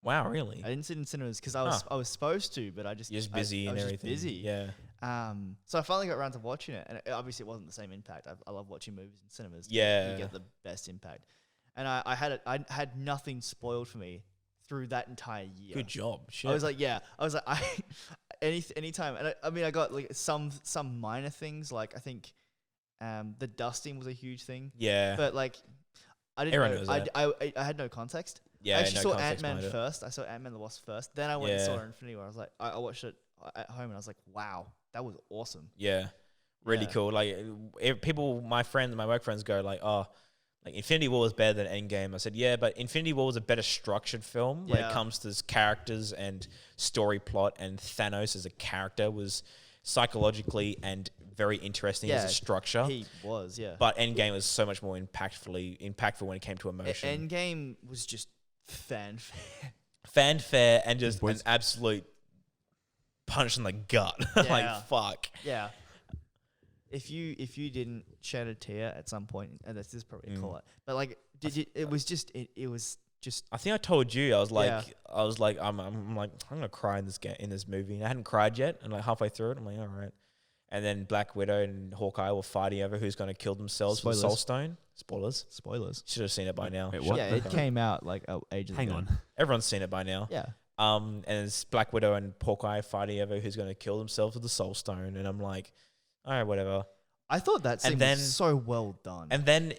Speaker 1: Wow, really?
Speaker 2: I didn't sit in cinemas because I was supposed to, but I just
Speaker 1: You're just busy
Speaker 2: I
Speaker 1: and
Speaker 2: was
Speaker 1: everything.
Speaker 2: Just busy.
Speaker 1: Yeah.
Speaker 2: So I finally got around to watching it, and obviously it wasn't the same impact. I love watching movies in cinemas.
Speaker 1: Yeah.
Speaker 2: You get the best impact. And I had nothing spoiled for me through that entire year.
Speaker 1: Good job. Shit.
Speaker 2: I was like, anytime, and I mean, I got like some minor things, like I think, the dusting was a huge thing,
Speaker 1: yeah.
Speaker 2: but like, I didn't
Speaker 1: Everyone
Speaker 2: know.
Speaker 1: knows
Speaker 2: I had no context.
Speaker 1: yeah.
Speaker 2: I actually
Speaker 1: no
Speaker 2: saw
Speaker 1: context
Speaker 2: Ant-Man
Speaker 1: behind it.
Speaker 2: first. I saw Ant-Man the Wasp first. Then I went and saw
Speaker 1: Yeah.
Speaker 2: Infinity War. I was like, I watched it at home, and I was like, wow, that was awesome.
Speaker 1: Yeah. Really
Speaker 2: Yeah.
Speaker 1: cool. Like, people, my work friends go like, oh, like Infinity War was better than Endgame. I said, yeah, but Infinity War was a better structured film when it
Speaker 2: Yeah.
Speaker 1: comes to characters and story plot, and Thanos as a character was psychologically and very interesting as a
Speaker 2: Yeah,
Speaker 1: structure.
Speaker 2: He was, yeah.
Speaker 1: But Endgame was so much more impactful when it came to emotion.
Speaker 2: Endgame was just fanfare.
Speaker 1: Fanfare and just an
Speaker 3: Boys.
Speaker 1: absolute punch in the gut.
Speaker 2: Yeah.
Speaker 1: Like, fuck.
Speaker 2: Yeah. If you didn't shed a tear at some point, and this is probably a call out, but like, did you? It was just.
Speaker 1: I think I told you I was like,
Speaker 2: Yeah.
Speaker 1: I'm like, I'm gonna cry in this movie. And I hadn't cried yet, and like halfway through it, I'm like, all right. And then Black Widow and Hawkeye were fighting over who's gonna kill themselves for the Soul
Speaker 2: Spoilers.
Speaker 1: Stone. Spoilers.
Speaker 2: Spoilers.
Speaker 1: Should have seen it by now.
Speaker 3: Wait, what?
Speaker 2: Yeah, it came out like ages
Speaker 3: Hang
Speaker 2: ago.
Speaker 3: on.
Speaker 1: Everyone's seen it by now.
Speaker 2: Yeah.
Speaker 1: And it's Black Widow and Hawkeye fighting over who's gonna kill themselves with the Soul Stone, and I'm like, all right, whatever.
Speaker 2: I thought that scene
Speaker 1: then-
Speaker 2: was so well done.
Speaker 1: And then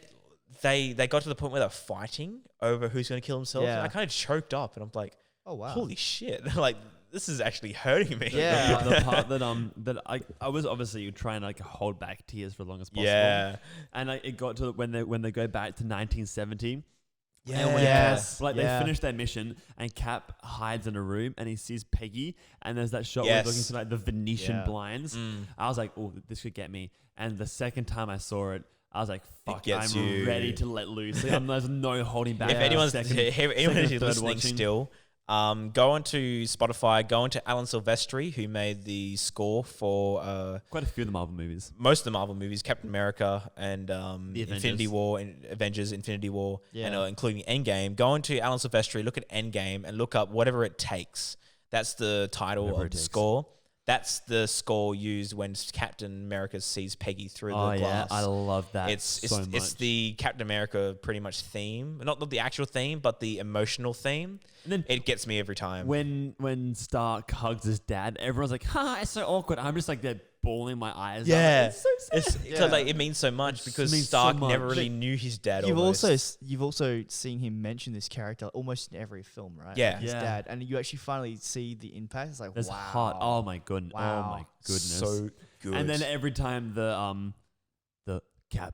Speaker 1: they got to the point where they're fighting over who's going to kill themselves.
Speaker 2: Yeah.
Speaker 1: And I kind of choked up, and I'm like,
Speaker 2: oh wow.
Speaker 1: holy shit. Like, this is actually hurting me.
Speaker 2: Yeah.
Speaker 3: The part that I was obviously trying to like hold back tears for as long as possible.
Speaker 1: Yeah.
Speaker 3: And it got to when they go back to 1917.
Speaker 1: Yeah.
Speaker 3: And when
Speaker 2: Yes.
Speaker 3: Cap, like
Speaker 2: Yeah.
Speaker 3: they finish their mission, and Cap hides in a room, and he sees Peggy, and there's that shot
Speaker 1: Yes.
Speaker 3: where he's looking through like the Venetian
Speaker 2: Yeah.
Speaker 3: blinds. I was like, oh, this could get me. And the second time I saw it, I was like, fuck,
Speaker 1: gets
Speaker 3: I'm
Speaker 1: you.
Speaker 3: ready to let loose. Like, there's no holding back.
Speaker 1: If anyone's
Speaker 3: Second-
Speaker 1: anyone
Speaker 3: second
Speaker 1: who's
Speaker 3: or third
Speaker 1: listening
Speaker 3: watching.
Speaker 1: still, go onto Spotify, go onto Alan Silvestri, who made the score for
Speaker 3: Quite a few of the Marvel movies.
Speaker 1: most of the Marvel movies, Captain America and
Speaker 3: Avengers.
Speaker 1: Infinity War, and Avengers, Infinity War, and
Speaker 2: Yeah.
Speaker 1: including Endgame. Go onto Alan Silvestri, look at Endgame, and look up Whatever It Takes. That's the title
Speaker 3: Whatever
Speaker 1: of
Speaker 3: It
Speaker 1: the
Speaker 3: Takes.
Speaker 1: score. That's the score used when Captain America sees Peggy through
Speaker 3: Oh
Speaker 1: the
Speaker 3: yeah,
Speaker 1: glass.
Speaker 3: I love that
Speaker 1: It's
Speaker 3: so much.
Speaker 1: it's the Captain America pretty much theme, not the actual theme, but the emotional theme.
Speaker 3: And then
Speaker 1: It gets me every time.
Speaker 3: when Stark hugs his dad, everyone's like, "Ha, it's so awkward." I'm just like there bawling my eyes. out.
Speaker 1: Yeah.
Speaker 3: It's so sad.
Speaker 1: It's
Speaker 2: Yeah.
Speaker 1: like it means so much because
Speaker 3: means so
Speaker 1: Stark
Speaker 3: much.
Speaker 1: never really
Speaker 2: But
Speaker 1: knew his dad.
Speaker 2: You've
Speaker 1: almost.
Speaker 2: also seen him mention this character almost in every film, right?
Speaker 1: Yeah.
Speaker 2: Like his
Speaker 3: Yeah.
Speaker 2: dad, and you actually finally see the impact. It's like,
Speaker 3: There's
Speaker 2: wow.
Speaker 3: heart. Oh my goodness. Oh
Speaker 2: Wow.
Speaker 3: my goodness.
Speaker 1: So good.
Speaker 3: And then every time the Cap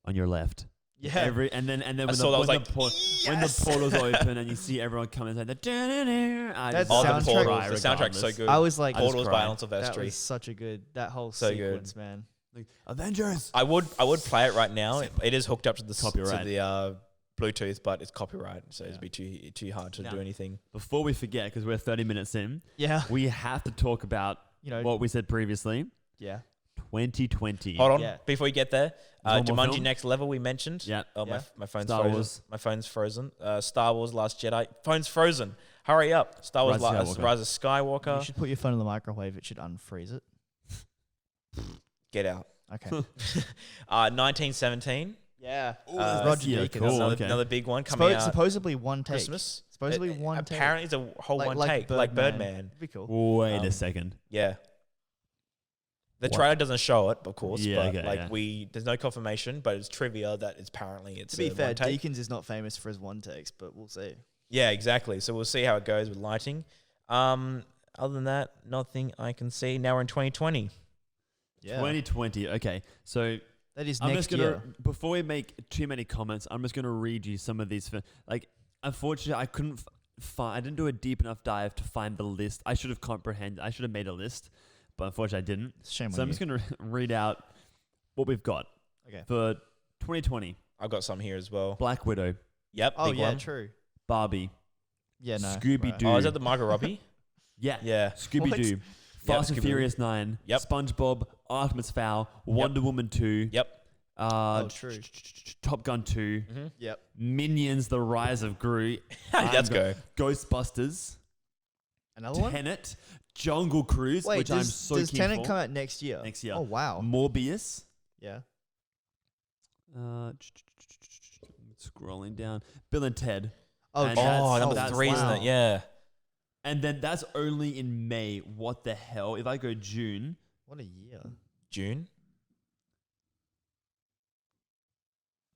Speaker 3: on your left.
Speaker 2: Yeah.
Speaker 3: And then when
Speaker 1: saw that, I was like,
Speaker 3: when the portals open and you see everyone coming inside,
Speaker 2: That's
Speaker 1: oh, the
Speaker 2: soundtrack-
Speaker 1: portals. The soundtrack's so good.
Speaker 2: I was like,
Speaker 1: Portals by
Speaker 3: cried.
Speaker 1: Alan
Speaker 2: that
Speaker 1: Silvestri.
Speaker 2: was such a good that
Speaker 1: So
Speaker 2: sequence, man.
Speaker 3: Like, Avengers.
Speaker 1: I would play it right now. It is hooked up to the
Speaker 3: Copyright.
Speaker 1: to the Bluetooth, but it's copyright, so it'd be too hard to do anything.
Speaker 3: Before we forget, because we're 30 minutes in, we have to talk about what we said previously.
Speaker 2: Yeah.
Speaker 3: 2020.
Speaker 1: Hold on, before you get there, Jumanji
Speaker 3: film?
Speaker 1: Next Level we mentioned.
Speaker 3: Yeah.
Speaker 1: Oh, my phone's
Speaker 3: Star
Speaker 1: frozen.
Speaker 3: Wars.
Speaker 1: My phone's frozen. Star Wars Last Jedi. Phone's frozen. Hurry up. Star Wars Rise of Skywalker.
Speaker 2: You should put your phone in the microwave. It should unfreeze it.
Speaker 1: Get out.
Speaker 2: Okay.
Speaker 1: 1917.
Speaker 2: Yeah.
Speaker 3: Roger Deakins.
Speaker 1: Another big one coming out.
Speaker 2: Supposedly one take.
Speaker 1: Christmas.
Speaker 2: Supposedly one take.
Speaker 1: Apparently it's a whole one take, like Birdman.
Speaker 2: That'd be cool.
Speaker 3: Wait a second.
Speaker 1: Yeah. The trailer doesn't show it, of course, but there's no confirmation, but it's trivia that it's
Speaker 2: to be fair, Deakins is not famous for his one takes, but we'll see.
Speaker 1: Yeah, exactly. So we'll see how it goes with lighting. Other than that, nothing I can see. Now we're in 2020.
Speaker 2: Yeah.
Speaker 3: 2020. Okay, so
Speaker 2: that is
Speaker 3: I'm
Speaker 2: next
Speaker 3: just gonna
Speaker 2: year.
Speaker 3: before we make too many comments, I'm just gonna read you some of these. Unfortunately, I couldn't find. I didn't do a deep enough dive to find the list. I should have made a list, but unfortunately, I didn't.
Speaker 2: Shame on you.
Speaker 3: So I'm just gonna read out what we've got.
Speaker 2: Okay.
Speaker 3: For 2020,
Speaker 1: I've got some here as well.
Speaker 3: Black Widow.
Speaker 1: Yep.
Speaker 2: Oh
Speaker 1: big
Speaker 2: yeah,
Speaker 1: one.
Speaker 2: true.
Speaker 3: Barbie.
Speaker 2: Yeah, no.
Speaker 3: Scooby Doo.
Speaker 1: Oh, is that the Margot Robbie?
Speaker 3: Yeah.
Speaker 1: Yeah.
Speaker 3: Scooby Doo. Fast and Furious 9.
Speaker 1: Yep.
Speaker 3: SpongeBob. Artemis Fowl. Wonder Woman 2.
Speaker 1: Yep.
Speaker 2: True.
Speaker 3: Top Gun 2.
Speaker 1: Mm-hmm.
Speaker 2: Yep.
Speaker 3: Minions: The Rise of Gru.
Speaker 1: Let's go.
Speaker 3: Ghostbusters.
Speaker 2: Another one?
Speaker 3: Tenet. Jungle Cruise, which I'm so keen
Speaker 2: does Tenet
Speaker 3: for.
Speaker 2: come out next year?
Speaker 3: Next year.
Speaker 2: Oh, wow.
Speaker 3: Morbius.
Speaker 2: Yeah.
Speaker 3: Scrolling down. Bill and Ted.
Speaker 2: Oh,
Speaker 3: And
Speaker 1: number 3, isn't it? Yeah.
Speaker 3: And then that's only in May. What the hell? If I go June.
Speaker 2: What a year.
Speaker 1: June?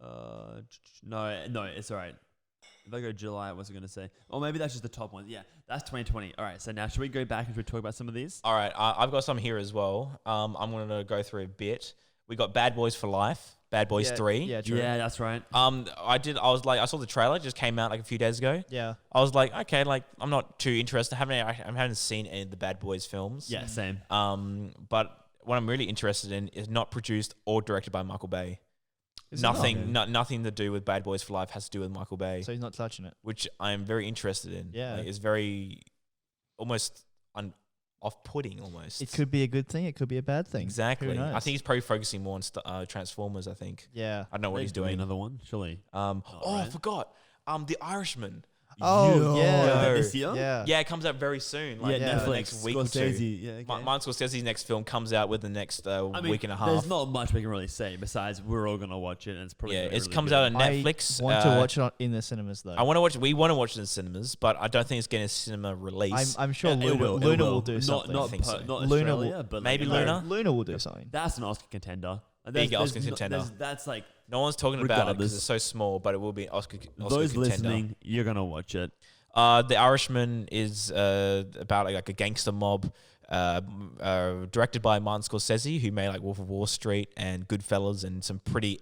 Speaker 3: No, it's all right. If I go July, what's it going to say? Oh, maybe that's just the top ones. Yeah, that's 2020. All right, so now should we go back and should we talk about some of these?
Speaker 1: All right, I've got some here as well. I'm going to go through a bit. We got Bad Boys for Life, Bad Boys 3.
Speaker 2: Yeah, true.
Speaker 3: Yeah, that's right.
Speaker 1: I saw the trailer, it just came out like a few days ago.
Speaker 2: Yeah.
Speaker 1: I was like, okay, like I'm not too interested. I haven't seen any of the Bad Boys films.
Speaker 3: Yeah, same.
Speaker 1: But what I'm really interested in is not produced or directed by Michael Bay.
Speaker 2: Is it
Speaker 1: Nothing to do with Bad Boys for Life has to do with Michael Bay.
Speaker 2: So he's not touching it.
Speaker 1: Which I'm very interested in.
Speaker 2: Yeah.
Speaker 1: Like, it's very almost off-putting almost.
Speaker 2: It could be a good thing. It could be a bad thing.
Speaker 1: Exactly.
Speaker 2: Who knows?
Speaker 1: I think he's probably focusing more on Transformers, I think.
Speaker 2: Yeah.
Speaker 1: I don't know what he's doing.
Speaker 3: Another one, surely.
Speaker 1: I forgot. The Irishman.
Speaker 2: Oh, yeah.
Speaker 3: This year?
Speaker 2: Yeah.
Speaker 1: Yeah, it comes out very soon. Like
Speaker 3: Netflix.
Speaker 1: the next week or two.
Speaker 3: Yeah, okay.
Speaker 1: Martin Scorsese's next film comes out with the next week and a half.
Speaker 3: There's not much we can really say besides we're all going to watch it and it's probably
Speaker 1: it
Speaker 3: really
Speaker 1: comes
Speaker 3: good.
Speaker 1: out on Netflix.
Speaker 2: I want to watch it in the cinemas though.
Speaker 1: We want to watch it in cinemas, but I don't think it's getting a cinema release.
Speaker 2: I'm sure
Speaker 3: It
Speaker 2: Luna will do something.
Speaker 3: Not
Speaker 2: Luna
Speaker 3: Australia, but
Speaker 1: maybe
Speaker 3: like,
Speaker 1: Luna?
Speaker 2: Luna will do something.
Speaker 3: That's an Oscar contender.
Speaker 1: Big Oscar contender.
Speaker 3: That's like
Speaker 1: no one's talking about it because
Speaker 3: regardless.
Speaker 1: it's so small, but it will be an Oscar
Speaker 3: those
Speaker 1: contender.
Speaker 3: listening, you're going to watch it.
Speaker 1: The Irishman is about like a gangster mob, directed by Martin Scorsese, who made like Wolf of Wall Street and Goodfellas and some pretty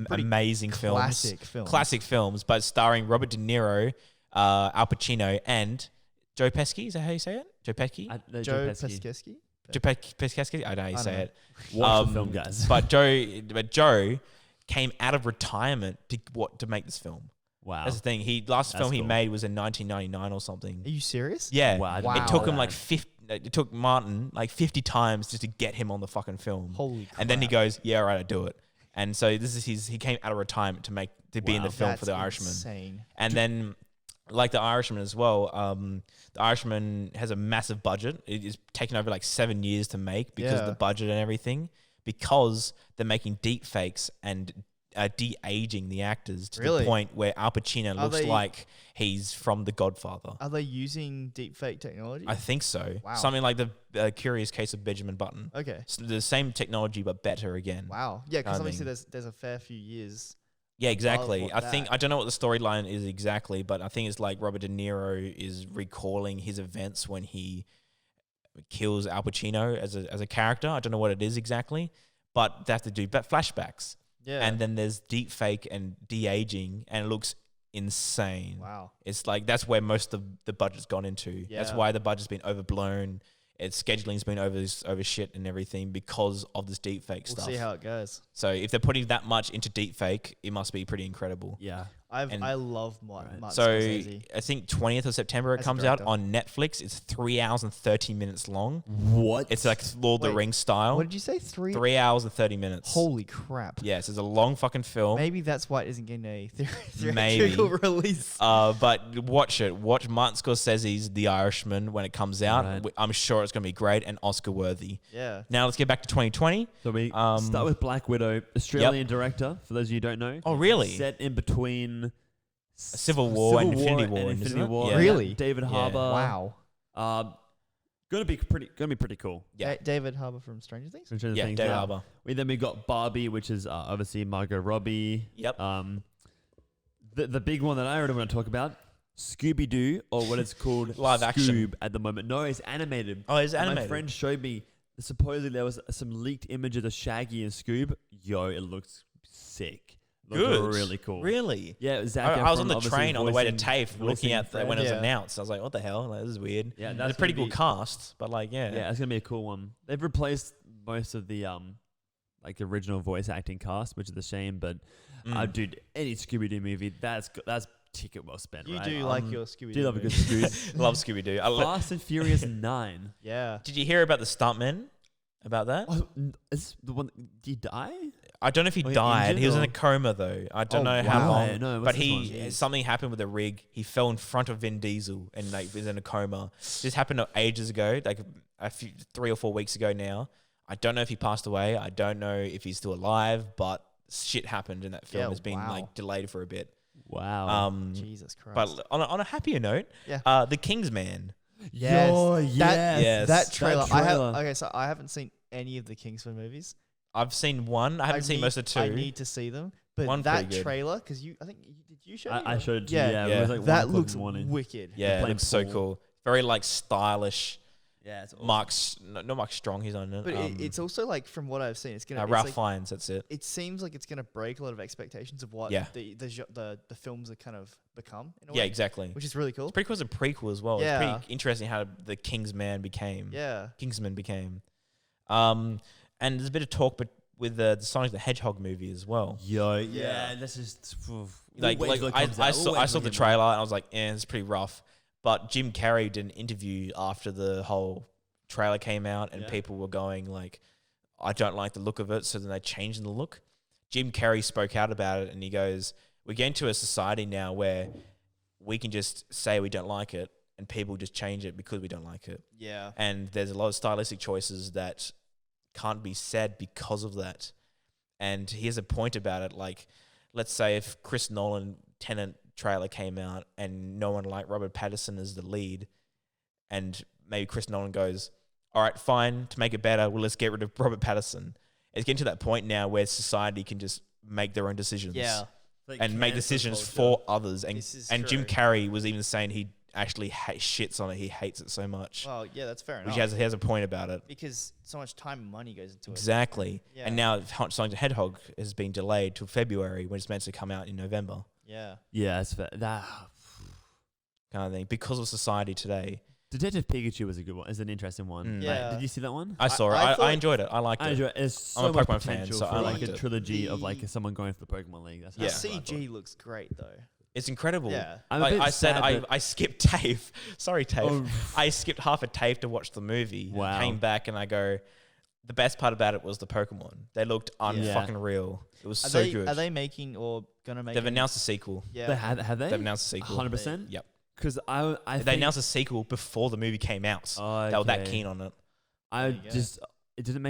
Speaker 1: amazing classic films, but starring Robert De Niro, Al Pacino, and Joe Pesci. Is that how you say it? Joe Pesci?
Speaker 2: Joe Pesci?
Speaker 1: Joe Pesci? I don't know how you say it.
Speaker 3: Watch the film, guys.
Speaker 1: but Joe came out of retirement to make this film.
Speaker 3: Wow.
Speaker 1: That's the thing. Last film he
Speaker 3: cool.
Speaker 1: made was in 1999 or something.
Speaker 2: Are you serious?
Speaker 1: Yeah.
Speaker 3: Wow.
Speaker 1: It took him it took Martin like 50 times just to get him on the fucking film.
Speaker 2: Holy crap.
Speaker 1: And then he goes, yeah, all right, I do it. And so this is he came out of retirement to be in the film for The Irishman.
Speaker 2: Insane.
Speaker 1: And then like The Irishman as well, The Irishman has a massive budget. It is taken over like 7 years to make because of the budget and everything, because they're making deep fakes and de-aging the actors to the point where Al Pacino looks like he's from The Godfather.
Speaker 2: Are they using deepfake technology?
Speaker 1: I think so.
Speaker 2: Wow.
Speaker 1: Something like the Curious Case of Benjamin Button.
Speaker 2: Okay.
Speaker 1: So the same technology but better again.
Speaker 2: Wow. Yeah, because obviously there's a fair few years.
Speaker 1: Yeah, exactly. I don't know what the storyline is exactly, but I think it's like Robert De Niro is recalling his events when he kills Al Pacino as a character. I don't know what it is exactly, but they have to do flashbacks.
Speaker 2: Yeah.
Speaker 1: And then there's deep fake and de-aging, and it looks insane.
Speaker 2: Wow.
Speaker 1: It's like that's where most of the budget's gone into.
Speaker 2: Yeah.
Speaker 1: That's why the budget's been overblown. Its scheduling's been over shit and everything because of this deep fake stuff.
Speaker 2: We'll see how it goes.
Speaker 1: So if they're putting that much into deep fake, it must be pretty incredible.
Speaker 3: Yeah.
Speaker 2: I love Martin
Speaker 1: So
Speaker 2: Scorsese.
Speaker 1: I think 20th of September it
Speaker 2: As a
Speaker 1: comes out
Speaker 2: director.
Speaker 1: on Netflix. It's 3 hours and 30 minutes long.
Speaker 3: What?
Speaker 1: It's like Lord of the
Speaker 2: Wait,
Speaker 1: Rings style.
Speaker 2: What did you say? 3
Speaker 1: 3 hours and 30 minutes.
Speaker 2: Holy crap.
Speaker 1: Yes, it's a long fucking film.
Speaker 2: Maybe that's why it isn't getting a
Speaker 1: Maybe.
Speaker 2: theatrical release.
Speaker 1: But watch it. Watch Martin Scorsese's The Irishman when it comes out.
Speaker 3: Right.
Speaker 1: I'm sure it's going to be great and Oscar worthy.
Speaker 2: Yeah.
Speaker 1: Now let's get back to 2020.
Speaker 3: So we start with Black Widow, Australian director, for those of you who don't know.
Speaker 1: Oh, really?
Speaker 3: Set in between
Speaker 1: Civil War and Infinity War, isn't
Speaker 3: Infinity
Speaker 1: it?
Speaker 3: War.
Speaker 1: Yeah.
Speaker 2: Really?
Speaker 3: David
Speaker 1: Yeah.
Speaker 3: Harbour.
Speaker 2: Wow.
Speaker 3: Gonna be pretty cool.
Speaker 1: Yeah.
Speaker 2: David Harbour from Stranger Things?
Speaker 3: From Stranger
Speaker 1: Yeah,
Speaker 3: Things,
Speaker 1: David Harbour.
Speaker 3: Then we got Barbie, which is obviously Margot Robbie.
Speaker 1: Yep.
Speaker 3: The big one that I already want to talk about, Scooby Doo, or what it's called,
Speaker 1: Live action.
Speaker 3: Scoob at the moment. No, it's animated.
Speaker 1: Oh, it's
Speaker 3: And
Speaker 1: animated.
Speaker 3: My friend showed me. Supposedly there was some leaked images of Shaggy and Scoob. Yo, it looks sick. Looks
Speaker 1: Good.
Speaker 3: really cool.
Speaker 1: Really?
Speaker 3: Yeah, Zac
Speaker 1: I was
Speaker 3: Efron
Speaker 1: on the
Speaker 3: obviously
Speaker 1: train on the way to
Speaker 3: voicing-
Speaker 1: TAFE looking
Speaker 3: voicing
Speaker 1: at
Speaker 3: Fred.
Speaker 1: when it was
Speaker 2: Yeah.
Speaker 1: announced. I was like, what the hell? Like, this is weird.
Speaker 3: Yeah,
Speaker 1: It's
Speaker 3: that's
Speaker 1: a pretty
Speaker 3: gonna
Speaker 1: cool
Speaker 3: be-
Speaker 1: cast, but like, yeah.
Speaker 3: Yeah, it's gonna be a cool one. They've replaced most of the like original voice acting cast, which is a shame. But dude, any Scooby Doo movie, that's ticket well spent.
Speaker 2: You
Speaker 3: right?
Speaker 2: do like your Scooby
Speaker 3: do love a good Scooby.
Speaker 1: Love Scooby Doo.
Speaker 3: Fast and Furious 9.
Speaker 2: Yeah.
Speaker 1: Did you hear about the stuntman? About that?
Speaker 3: Oh, is the one? Did he die?
Speaker 1: I don't know if he
Speaker 3: Or he
Speaker 1: died.
Speaker 3: injured
Speaker 1: He was in
Speaker 3: or-
Speaker 1: a coma though. I don't
Speaker 2: Oh,
Speaker 1: know how
Speaker 2: wow.
Speaker 1: long.
Speaker 3: No, what's
Speaker 1: but
Speaker 3: this
Speaker 1: he
Speaker 3: one?
Speaker 1: something happened with the rig. He fell in front of Vin Diesel and like was in a coma. This happened ages ago, like 3 or 4 weeks ago now. I don't know if he passed away. I don't know if he's still alive, but shit happened and that film
Speaker 2: Yeah,
Speaker 1: has been
Speaker 2: wow.
Speaker 1: like delayed for a bit.
Speaker 3: Wow.
Speaker 2: Jesus Christ.
Speaker 1: But on a happier note,
Speaker 2: Yeah.
Speaker 1: The Kingsman.
Speaker 2: Yes.
Speaker 3: Yo,
Speaker 2: That-
Speaker 1: Yes.
Speaker 2: that trailer.
Speaker 3: trailer.
Speaker 2: Okay, so I haven't seen any of the Kingsman movies.
Speaker 1: I've seen one. I haven't seen most of two.
Speaker 2: I need to see them. But
Speaker 1: One
Speaker 2: that
Speaker 1: pretty good.
Speaker 2: trailer, because did you show me?
Speaker 3: I showed it to
Speaker 2: Yeah.
Speaker 3: you. Yeah,
Speaker 1: Yeah.
Speaker 3: it was like 1
Speaker 2: that
Speaker 3: o'clock
Speaker 2: looks
Speaker 3: in the morning.
Speaker 2: wicked.
Speaker 1: Yeah, it
Speaker 3: playing
Speaker 1: looks so
Speaker 3: pool.
Speaker 1: cool. Very like stylish.
Speaker 3: Yeah, it's awesome.
Speaker 1: Not Mark Strong. He's on it.
Speaker 2: But it's also like from what I've seen, it's gonna. It's
Speaker 1: Ralph
Speaker 2: like,
Speaker 1: Fiennes. That's it.
Speaker 2: it seems like it's gonna break a lot of expectations of what
Speaker 1: Yeah.
Speaker 2: the films are kind of become in a
Speaker 1: Yeah,
Speaker 2: way,
Speaker 1: exactly.
Speaker 2: which is really cool.
Speaker 1: It's pretty cool as a prequel as well.
Speaker 2: Yeah.
Speaker 1: It's pretty interesting how the Kingsman became.
Speaker 2: Yeah.
Speaker 1: Kingsman became. And there's a bit of talk, but with the Sonic the Hedgehog movie as well.
Speaker 3: Yo,
Speaker 2: Yeah.
Speaker 3: yeah, that's just
Speaker 1: Like I saw the trailer and I was like, it's pretty rough. But Jim Carrey did an interview after the whole trailer came out, and
Speaker 3: Yeah.
Speaker 1: people were going like, I don't like the look of it, so then they changed the look. Jim Carrey spoke out about it, and he goes, we're getting to a society now where we can just say we don't like it, and people just change it because we don't like it.
Speaker 2: Yeah.
Speaker 1: And there's a lot of stylistic choices that can't be said because of that. And he has a point about it. Like, let's say if Chris Nolan Tenet trailer came out and no one liked Robert Pattinson as the lead, and maybe Chris Nolan goes, all right, fine, to make it better, well, let's get rid of Robert Pattinson. It's getting to that point now where society can just make their own decisions.
Speaker 2: Yeah.
Speaker 1: And make decisions for others. And
Speaker 2: This is
Speaker 1: Jim
Speaker 2: true.
Speaker 1: Carrey was even saying he actually shits on it. He hates it so much.
Speaker 2: Well, yeah, that's fair
Speaker 1: Which
Speaker 2: enough.
Speaker 1: he has a point about it.
Speaker 2: Because so much time and money goes into it.
Speaker 1: Exactly.
Speaker 2: Yeah.
Speaker 1: And now Sonic the Hedgehog has been delayed till February when it's meant to come out in November,
Speaker 2: Yeah.
Speaker 3: Yeah, it's fair. That
Speaker 1: kind of thing, because of society today.
Speaker 3: Detective Pikachu was a good one. It's an interesting one.
Speaker 1: Mm.
Speaker 2: Yeah.
Speaker 3: Did you see that one?
Speaker 1: I saw it.
Speaker 2: I
Speaker 1: I
Speaker 2: thought-
Speaker 1: enjoyed it. I liked
Speaker 3: I
Speaker 1: it.
Speaker 3: enjoy it. There's so
Speaker 1: I'm a
Speaker 3: much
Speaker 1: Pokemon fan,
Speaker 3: potential
Speaker 1: so
Speaker 3: for
Speaker 1: I
Speaker 3: like
Speaker 1: liked
Speaker 3: a
Speaker 1: it.
Speaker 3: trilogy of like someone going for the Pokemon League. That's
Speaker 2: The
Speaker 1: Yeah.
Speaker 2: CG looks great though.
Speaker 1: It's incredible.
Speaker 2: Yeah.
Speaker 3: I'm a
Speaker 1: Like
Speaker 3: bit
Speaker 1: I said,
Speaker 3: sad
Speaker 1: I skipped TAFE. Sorry, TAFE.
Speaker 3: Oh.
Speaker 1: I skipped half a TAFE to watch the movie.
Speaker 3: Wow.
Speaker 1: Came back and I go, the best part about it was the Pokemon. They looked unfucking real. It was so good.
Speaker 2: Are they making or gonna make?
Speaker 1: They've announced a sequel.
Speaker 2: Yeah.
Speaker 3: They have they?
Speaker 1: They've announced a sequel.
Speaker 3: 100%.
Speaker 1: Yep.
Speaker 3: Because I
Speaker 1: They
Speaker 3: think,
Speaker 1: announced a sequel before the movie came out.
Speaker 3: Oh,
Speaker 1: They were that
Speaker 3: okay.
Speaker 1: keen on it.
Speaker 3: I
Speaker 2: There you go.
Speaker 3: just it didn't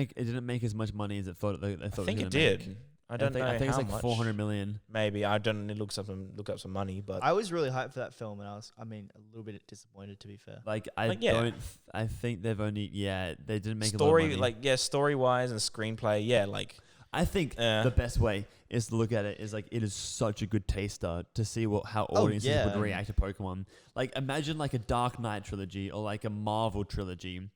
Speaker 3: make as much money as it thought. They thought
Speaker 1: I think
Speaker 3: it
Speaker 1: it
Speaker 3: was gonna
Speaker 1: did.
Speaker 3: make.
Speaker 1: I don't know
Speaker 3: I think
Speaker 1: how
Speaker 3: it's like
Speaker 1: much.
Speaker 3: 400 million.
Speaker 1: Maybe I don't look up some money, but
Speaker 2: I was really hyped for that film, and I mean, a little bit disappointed to be fair.
Speaker 3: Like
Speaker 1: yeah.
Speaker 3: I think they've only they didn't make a lot
Speaker 1: story
Speaker 3: of money.
Speaker 1: story wise and screenplay,
Speaker 3: I think the best way is to look at it is like it is such a good taster to see how audiences
Speaker 2: yeah.
Speaker 3: would react to Pokemon. Like imagine like a Dark Knight trilogy or like a Marvel trilogy,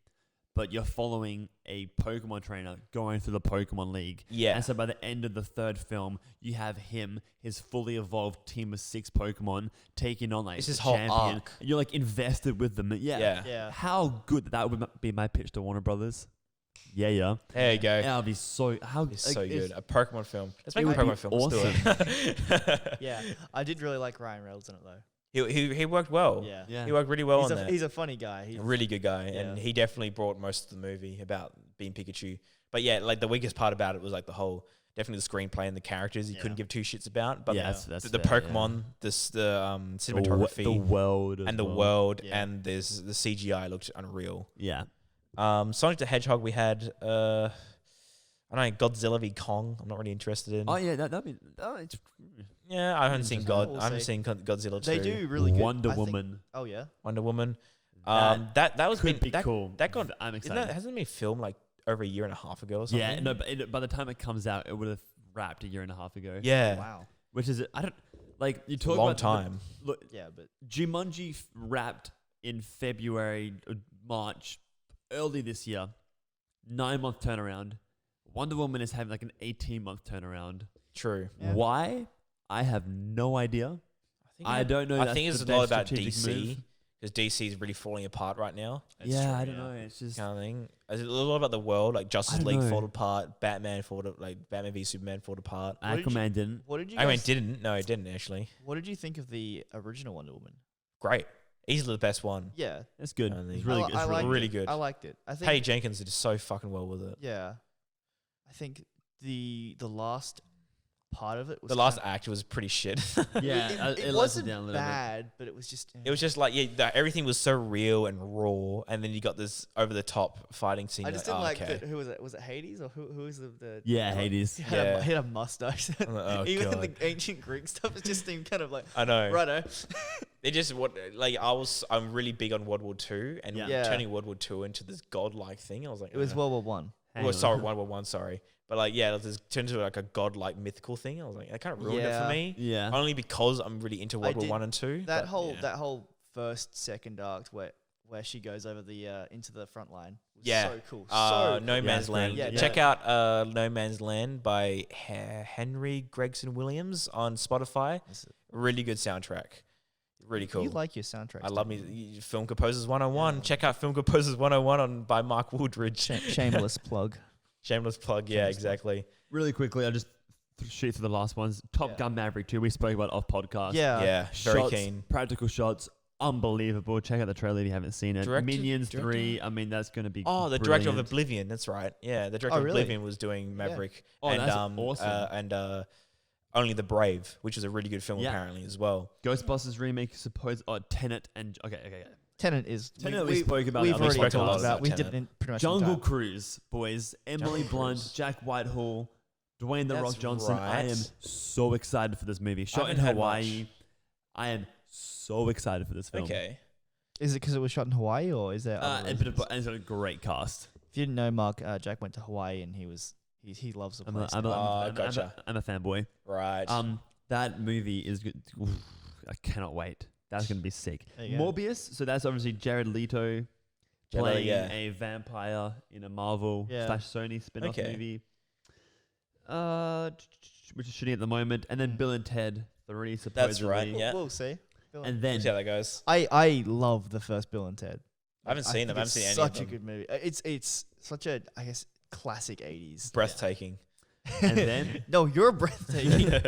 Speaker 3: but you're following a Pokemon trainer going through the Pokemon League.
Speaker 1: Yeah.
Speaker 3: And so by the end of the third film, you have his fully evolved team of 6 Pokemon taking on like
Speaker 1: It's
Speaker 3: the
Speaker 1: his whole
Speaker 3: champion.
Speaker 1: arc.
Speaker 3: You're like invested with them. Yeah.
Speaker 1: Yeah.
Speaker 2: Yeah.
Speaker 3: How good that would be my pitch to Warner Brothers. Yeah.
Speaker 1: There you go.
Speaker 3: That would be so
Speaker 1: It's so good. A Pokemon film. Let's make
Speaker 3: it
Speaker 1: a
Speaker 3: would be
Speaker 1: Pokemon film. Let's do it.
Speaker 2: Yeah, I did really like Ryan Reynolds in it though.
Speaker 1: He worked well.
Speaker 2: Yeah.
Speaker 1: He worked really well
Speaker 2: He's
Speaker 1: on
Speaker 2: a,
Speaker 1: that.
Speaker 2: he's a funny guy. He's
Speaker 1: A really good guy,
Speaker 2: Yeah.
Speaker 1: and he definitely brought most of the movie about being Pikachu. But yeah, like the weakest part about it was like the whole, definitely the screenplay and the characters. You couldn't give two shits about. But
Speaker 3: Yeah, that's
Speaker 1: the
Speaker 3: fair,
Speaker 1: Pokemon, the cinematography,
Speaker 3: the world,
Speaker 1: and the
Speaker 3: well.
Speaker 1: world,
Speaker 2: Yeah.
Speaker 1: and there's the CGI looked unreal.
Speaker 3: Yeah.
Speaker 1: Sonic the Hedgehog, we had I don't know, Godzilla v Kong. I'm not really interested in.
Speaker 3: Oh yeah, that'd be.
Speaker 1: Yeah, I haven't seen
Speaker 2: Interesting. We'll
Speaker 1: I haven't
Speaker 2: see.
Speaker 1: seen Godzilla 2.
Speaker 2: They do really good.
Speaker 3: Wonder
Speaker 2: I think-
Speaker 3: Woman.
Speaker 2: Oh yeah.
Speaker 1: Wonder Woman.
Speaker 3: That
Speaker 1: That was
Speaker 3: could
Speaker 1: been
Speaker 3: be cool.
Speaker 1: That got
Speaker 3: I'm
Speaker 1: isn't
Speaker 3: excited.
Speaker 1: that, hasn't it been filmed like over a year and a half ago or something?
Speaker 3: Yeah, no, but by the time it comes out, it would have wrapped a year and a half ago.
Speaker 1: Yeah.
Speaker 2: Wow.
Speaker 3: Which is I don't like you
Speaker 1: It's a
Speaker 3: talk
Speaker 1: long
Speaker 3: about
Speaker 1: time.
Speaker 3: look,
Speaker 2: Yeah, but
Speaker 3: Jumanji wrapped in February, March, early this year. 9-month turnaround. Wonder Woman is having like an 18-month turnaround.
Speaker 1: True.
Speaker 2: Yeah.
Speaker 3: Why? I have no idea. I don't know.
Speaker 1: I
Speaker 3: That's
Speaker 1: think it's
Speaker 3: the
Speaker 1: a lot
Speaker 3: best
Speaker 1: about
Speaker 3: strategic
Speaker 1: DC
Speaker 3: move.
Speaker 1: because DC is really falling apart right now.
Speaker 3: Yeah, I don't know. It's just
Speaker 1: Kind of thing. It's a lot about the world, like Justice
Speaker 3: don't
Speaker 1: League
Speaker 3: know.
Speaker 1: fall apart, Batman v Superman fall apart.
Speaker 2: What did you-
Speaker 3: Aquaman didn't.
Speaker 2: what did you?
Speaker 1: I mean,
Speaker 2: Guys,
Speaker 1: didn't. No, it didn't actually.
Speaker 2: What did you think of the original Wonder Woman?
Speaker 1: Great. Easily the best one.
Speaker 2: Yeah,
Speaker 3: It's good.
Speaker 1: I think-
Speaker 3: It's really
Speaker 2: I,
Speaker 3: good.
Speaker 2: I
Speaker 3: It's
Speaker 2: liked
Speaker 1: really
Speaker 2: it.
Speaker 1: good.
Speaker 2: I liked it. I think.
Speaker 1: Patty Jenkins did so fucking well with it.
Speaker 2: Yeah, I think the last part of it was
Speaker 1: The last
Speaker 2: kinda-
Speaker 1: act was pretty shit.
Speaker 3: Yeah,
Speaker 2: It,
Speaker 3: it lets
Speaker 2: wasn't
Speaker 3: it down a little bit.
Speaker 2: bad, but it was just.
Speaker 1: It was just like everything was so real and raw, and then you got this over the top fighting scene.
Speaker 2: I just
Speaker 1: like,
Speaker 2: didn't
Speaker 1: oh,
Speaker 2: like
Speaker 1: okay.
Speaker 2: who was it? Was it Hades or who was the
Speaker 3: Yeah, Hades.
Speaker 2: He had,
Speaker 1: Yeah.
Speaker 2: he had a mustache.
Speaker 1: I'm like, oh,
Speaker 2: Even
Speaker 1: God.
Speaker 2: the ancient Greek stuff, it just seemed kind of like
Speaker 1: I know.
Speaker 2: righto.
Speaker 1: It just I'm really big on World War II, and
Speaker 3: Yeah.
Speaker 2: Yeah.
Speaker 1: turning World War II into this godlike thing. I was like,
Speaker 2: It was World War One.
Speaker 3: Hang
Speaker 1: sorry,
Speaker 3: on.
Speaker 1: World War One. Sorry, but like, yeah, it was turned into like a godlike mythical thing. I was like, that kind of ruined it for
Speaker 2: Yeah.
Speaker 1: me.
Speaker 3: Yeah.
Speaker 1: Only because I'm really into World War
Speaker 2: did-
Speaker 1: One and Two.
Speaker 2: That
Speaker 1: but,
Speaker 2: whole
Speaker 1: yeah.
Speaker 2: that whole second arc where she goes over the into the front line was
Speaker 1: Yeah.
Speaker 2: so cool.
Speaker 1: No
Speaker 2: cool.
Speaker 1: Man's
Speaker 3: it's
Speaker 1: Land.
Speaker 2: great. Yeah,
Speaker 1: Check out No Man's Land by Henry Gregson Williams on Spotify. Really good soundtrack. Really cool.
Speaker 2: You like your soundtrack.
Speaker 1: I love me. Film Composers 101.
Speaker 2: Yeah.
Speaker 1: Check out Film Composers 101 by Mark Woodridge.
Speaker 2: Shameless plug.
Speaker 1: Shameless plug. Yeah,
Speaker 2: Shameless plug.
Speaker 1: exactly.
Speaker 3: Really quickly, I'll just shoot through the last ones. Top
Speaker 2: Yeah.
Speaker 3: Gun Maverick 2, we spoke about off podcast.
Speaker 2: Yeah.
Speaker 1: Yeah, very
Speaker 3: Shots,
Speaker 1: keen.
Speaker 3: Practical shots, unbelievable. Check out the trailer if you haven't seen it. Minions 3, I mean, that's going to be
Speaker 1: Oh, the director of
Speaker 3: brilliant.
Speaker 1: Oblivion. That's right. Yeah, the director
Speaker 2: Oh,
Speaker 1: of
Speaker 2: really?
Speaker 1: Oblivion was doing Maverick.
Speaker 3: Oh,
Speaker 1: and,
Speaker 3: that's awesome.
Speaker 1: And Only the Brave, which is a really good film
Speaker 3: Yeah.
Speaker 1: apparently as well.
Speaker 3: Ghostbusters remake, Tenet and... Okay.
Speaker 2: Tenet is.
Speaker 3: Tenet we spoke about
Speaker 2: We've
Speaker 3: that.
Speaker 1: We
Speaker 2: already
Speaker 1: spoke a lot
Speaker 2: talked
Speaker 1: about
Speaker 2: about. We
Speaker 1: Tenet.
Speaker 2: did it in pretty much
Speaker 3: Jungle
Speaker 2: entire-
Speaker 3: Cruise, boys. Emily
Speaker 1: Jungle
Speaker 3: Blunt,
Speaker 1: Cruise.
Speaker 3: Jack Whitehall, Dwayne The
Speaker 1: That's
Speaker 3: Rock Johnson. I am
Speaker 1: right.
Speaker 3: so excited for this movie. Shot in
Speaker 1: haven't heard
Speaker 3: Hawaii.
Speaker 1: much.
Speaker 3: I am so excited for this film.
Speaker 1: Okay.
Speaker 2: Is it because it was shot in Hawaii or is there? other
Speaker 3: And
Speaker 2: reasons?
Speaker 3: it's got a great cast.
Speaker 2: If you didn't know, Mark, Jack went to Hawaii and he loves the place.
Speaker 1: Gotcha.
Speaker 3: I'm a fanboy.
Speaker 1: Right.
Speaker 3: That movie is good. Oof, I cannot wait. That's going to be sick.
Speaker 2: There you go.
Speaker 3: Morbius. So that's obviously Jared Leto playing
Speaker 1: yeah.
Speaker 3: a vampire in a Marvel
Speaker 2: Yeah.
Speaker 3: / Sony spin-off
Speaker 1: Okay.
Speaker 3: movie. Which is shooting at the moment, and then Bill and Ted 3 supposedly.
Speaker 1: That's right, yeah.
Speaker 2: We'll see.
Speaker 3: And then
Speaker 1: See how that goes.
Speaker 2: I love the first Bill and Ted.
Speaker 1: I haven't seen them. I
Speaker 2: think
Speaker 1: haven't
Speaker 2: it's
Speaker 1: seen any of
Speaker 2: Such a
Speaker 1: them.
Speaker 2: good movie. It's such a classic 80s.
Speaker 1: Breathtaking.
Speaker 3: and then
Speaker 2: No, you're breathtaking.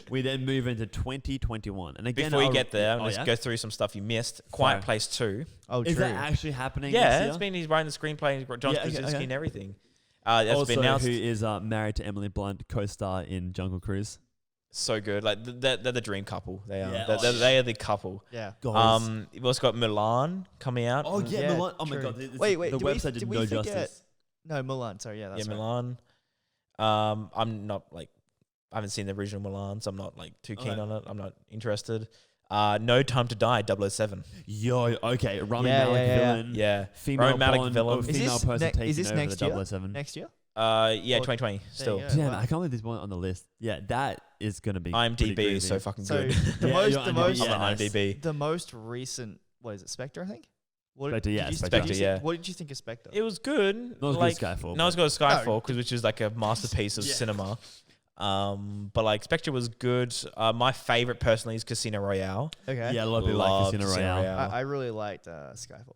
Speaker 3: we then move into 2021. And again,
Speaker 1: Before you
Speaker 3: I'll-
Speaker 1: get there, I'm
Speaker 3: Oh,
Speaker 1: going to
Speaker 3: yeah?
Speaker 1: go through some stuff you missed. Quiet
Speaker 3: Fire.
Speaker 1: Place 2.
Speaker 2: Oh,
Speaker 3: Is
Speaker 2: true.
Speaker 3: that actually happening?
Speaker 1: Yeah,
Speaker 3: this
Speaker 1: it's
Speaker 3: year?
Speaker 1: been, he's writing the screenplay, John
Speaker 3: Yeah, okay,
Speaker 1: Krasinski
Speaker 3: okay.
Speaker 1: and everything. That's
Speaker 3: also,
Speaker 1: been announced.
Speaker 3: who is married to Emily Blunt, co-star in Jungle Cruise.
Speaker 1: So good. Like, they're the dream couple. They are.
Speaker 3: Yeah.
Speaker 1: They are the couple.
Speaker 2: Yeah.
Speaker 1: We've also got Milan coming out.
Speaker 3: Oh yeah,
Speaker 2: Yeah,
Speaker 3: Milan. Oh my
Speaker 2: true.
Speaker 3: god.
Speaker 2: Wait,
Speaker 3: The
Speaker 2: did we-
Speaker 3: website
Speaker 2: did
Speaker 3: did
Speaker 2: we
Speaker 3: no
Speaker 2: forget-
Speaker 3: justice.
Speaker 2: No, Mulan. Sorry, yeah, that's
Speaker 1: yeah,
Speaker 2: right.
Speaker 1: Milan. I'm not like, I haven't seen the original Milan, so I'm not like too keen
Speaker 3: Okay.
Speaker 1: on it. I'm not interested. No Time to Die, 007.
Speaker 3: Yo, okay, Rami
Speaker 2: Yeah,
Speaker 3: Malek
Speaker 2: yeah, yeah.
Speaker 3: villain.
Speaker 1: Yeah.
Speaker 3: Female
Speaker 1: Rami Malek
Speaker 3: Bond,
Speaker 1: villain.
Speaker 3: or
Speaker 1: Is
Speaker 3: female
Speaker 2: this
Speaker 3: person
Speaker 2: ne-
Speaker 3: taking
Speaker 2: is this
Speaker 3: over
Speaker 2: next
Speaker 3: the
Speaker 2: year?
Speaker 3: 007.
Speaker 2: Next year?
Speaker 1: Yeah,
Speaker 2: Or-
Speaker 1: 2020
Speaker 2: There
Speaker 1: still.
Speaker 2: you go.
Speaker 3: Damn,
Speaker 2: Wow.
Speaker 3: I can't believe this one on the list. Yeah, that is gonna be. pretty
Speaker 1: IMDb is
Speaker 3: groovy.
Speaker 1: so fucking
Speaker 2: So
Speaker 1: good.
Speaker 2: the
Speaker 3: Yeah,
Speaker 2: most,
Speaker 3: you're
Speaker 2: the
Speaker 3: on
Speaker 2: most,
Speaker 3: IMDb.
Speaker 1: I'm
Speaker 3: Yeah,
Speaker 1: on
Speaker 3: nice.
Speaker 1: IMDb.
Speaker 2: the most recent. What is it? Spectre, I think. What
Speaker 3: Spectre, yeah,
Speaker 2: did you-
Speaker 3: Spectre.
Speaker 2: did you see-
Speaker 1: Yeah.
Speaker 2: What did you think of Spectre?
Speaker 1: It was good.
Speaker 3: Not as
Speaker 1: like,
Speaker 3: good as Skyfall.
Speaker 1: No, it's got Skyfall,
Speaker 2: No.
Speaker 1: which is like a masterpiece of
Speaker 3: Yeah.
Speaker 1: cinema. But like Spectre was good. My favorite personally is Casino Royale.
Speaker 2: Okay.
Speaker 3: Yeah, a lot of people like
Speaker 1: Love
Speaker 3: Casino
Speaker 1: Casino
Speaker 3: Royale.
Speaker 1: Royale.
Speaker 2: I really liked Skyfall.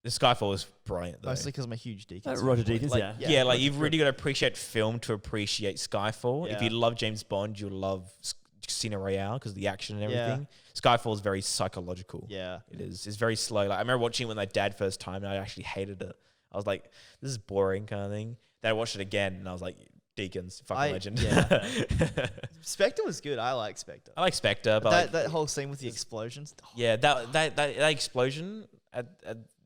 Speaker 1: The Skyfall was brilliant, though.
Speaker 2: Mostly because I'm a huge Deakins.
Speaker 3: Roger
Speaker 2: fan.
Speaker 3: Deakins,
Speaker 1: Yeah, like you've really got to appreciate film to appreciate Skyfall.
Speaker 2: Yeah.
Speaker 1: If you love James Bond, you'll love Casino Royale because of the action and everything. Skyfall is very psychological.
Speaker 2: Yeah.
Speaker 1: It is. It's very slow. Like I remember watching it with my dad first time, and I actually hated it. I was like, "This is boring," kind of thing. Then I watched it again, and I was like, "Deakins, fucking legend."
Speaker 2: Yeah. Spectre was good. I like Spectre.
Speaker 1: I like Spectre, but
Speaker 2: that whole scene with the explosions.
Speaker 1: yeah, that explosion at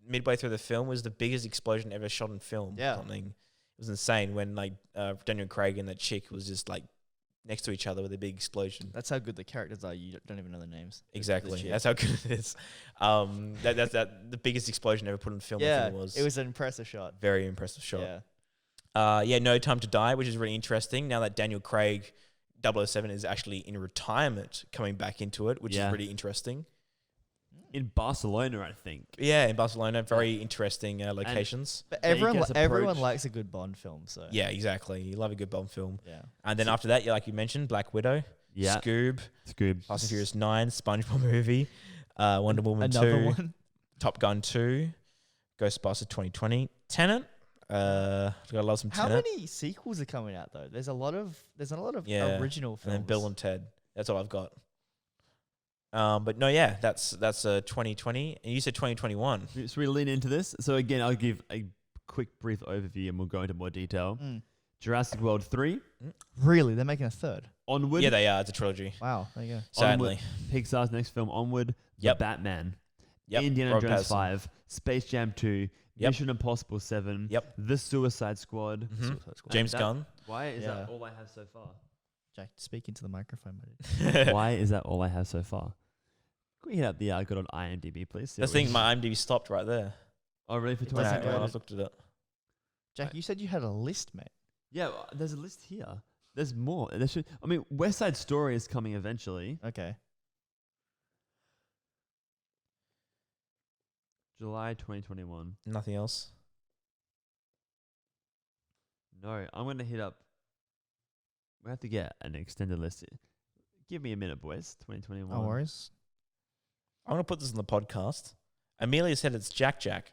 Speaker 1: midway through the film was the biggest explosion ever shot in film.
Speaker 2: Yeah.
Speaker 1: Something. It was insane when like Daniel Craig and that chick was just like next to each other with a big explosion.
Speaker 2: That's how good the characters are. You don't even know their names.
Speaker 1: Exactly. That's how good it is. That's the biggest explosion ever put in film.
Speaker 2: Yeah,
Speaker 1: I think it was.
Speaker 2: It was an impressive shot.
Speaker 1: Very impressive shot.
Speaker 2: Yeah.
Speaker 1: No Time to Die, which is really interesting. Now that Daniel Craig 007 is actually in retirement, coming back into it, which is really interesting.
Speaker 3: In Barcelona, I think.
Speaker 1: Yeah, in Barcelona, very interesting locations.
Speaker 2: But everyone likes a good Bond film, so
Speaker 1: Yeah, exactly. You love a good Bond film.
Speaker 2: yeah.
Speaker 1: And then after that, like you mentioned, Black Widow, Scoob, Fast and Furious 9, SpongeBob movie, Wonder Woman
Speaker 2: Another
Speaker 1: 2,
Speaker 2: one.
Speaker 1: Top Gun 2, Ghostbusters 2020, Tenet. Gotta love some
Speaker 2: How
Speaker 1: Tenet.
Speaker 2: many sequels are coming out though? There's a lot of
Speaker 1: Yeah.
Speaker 2: original films.
Speaker 1: And then Bill and Ted. That's all I've got. But no, yeah, that's 2020. And you said 2021.
Speaker 3: Should we lean into this? So again, I'll give a quick brief overview and we'll go into more detail. Jurassic World 3.
Speaker 2: Really? They're making a third?
Speaker 3: Onward.
Speaker 1: Yeah, they are. It's a trilogy.
Speaker 2: Wow. There you go.
Speaker 1: Sadly.
Speaker 3: Onward, Pixar's next film, Onward.
Speaker 1: Yep.
Speaker 3: The Batman.
Speaker 1: Yep.
Speaker 3: Indiana
Speaker 1: Robert
Speaker 3: Jones
Speaker 1: Pattinson.
Speaker 3: 5. Space Jam 2.
Speaker 1: Yep.
Speaker 3: Mission Impossible 7.
Speaker 1: Yep.
Speaker 3: The Suicide Squad.
Speaker 1: Mhm.
Speaker 2: Suicide Squad.
Speaker 1: James
Speaker 3: that-
Speaker 1: Gunn.
Speaker 3: Why is that
Speaker 2: Yeah.
Speaker 3: all I have so far?
Speaker 2: Jack, speak into the microphone, buddy.
Speaker 3: Why is that all I have so far? Can we hit up the good on IMDb, please?
Speaker 1: That's the thing, my IMDb stopped right there.
Speaker 3: Oh, really? For
Speaker 2: It
Speaker 1: When I,
Speaker 2: doesn't
Speaker 3: 2020?
Speaker 1: when I
Speaker 2: go-
Speaker 1: looked at it.
Speaker 2: Jack, you said you had a list, mate.
Speaker 3: Yeah, there's a list here. There's more. West Side Story is coming eventually.
Speaker 2: Okay.
Speaker 3: July 2021.
Speaker 1: Nothing else.
Speaker 3: No, I'm going to hit up. We have to get an extended list here. Give me a minute, boys. 2021.
Speaker 2: No worries.
Speaker 1: I'm going to put this in the podcast. Amelia said it's Jack Jack.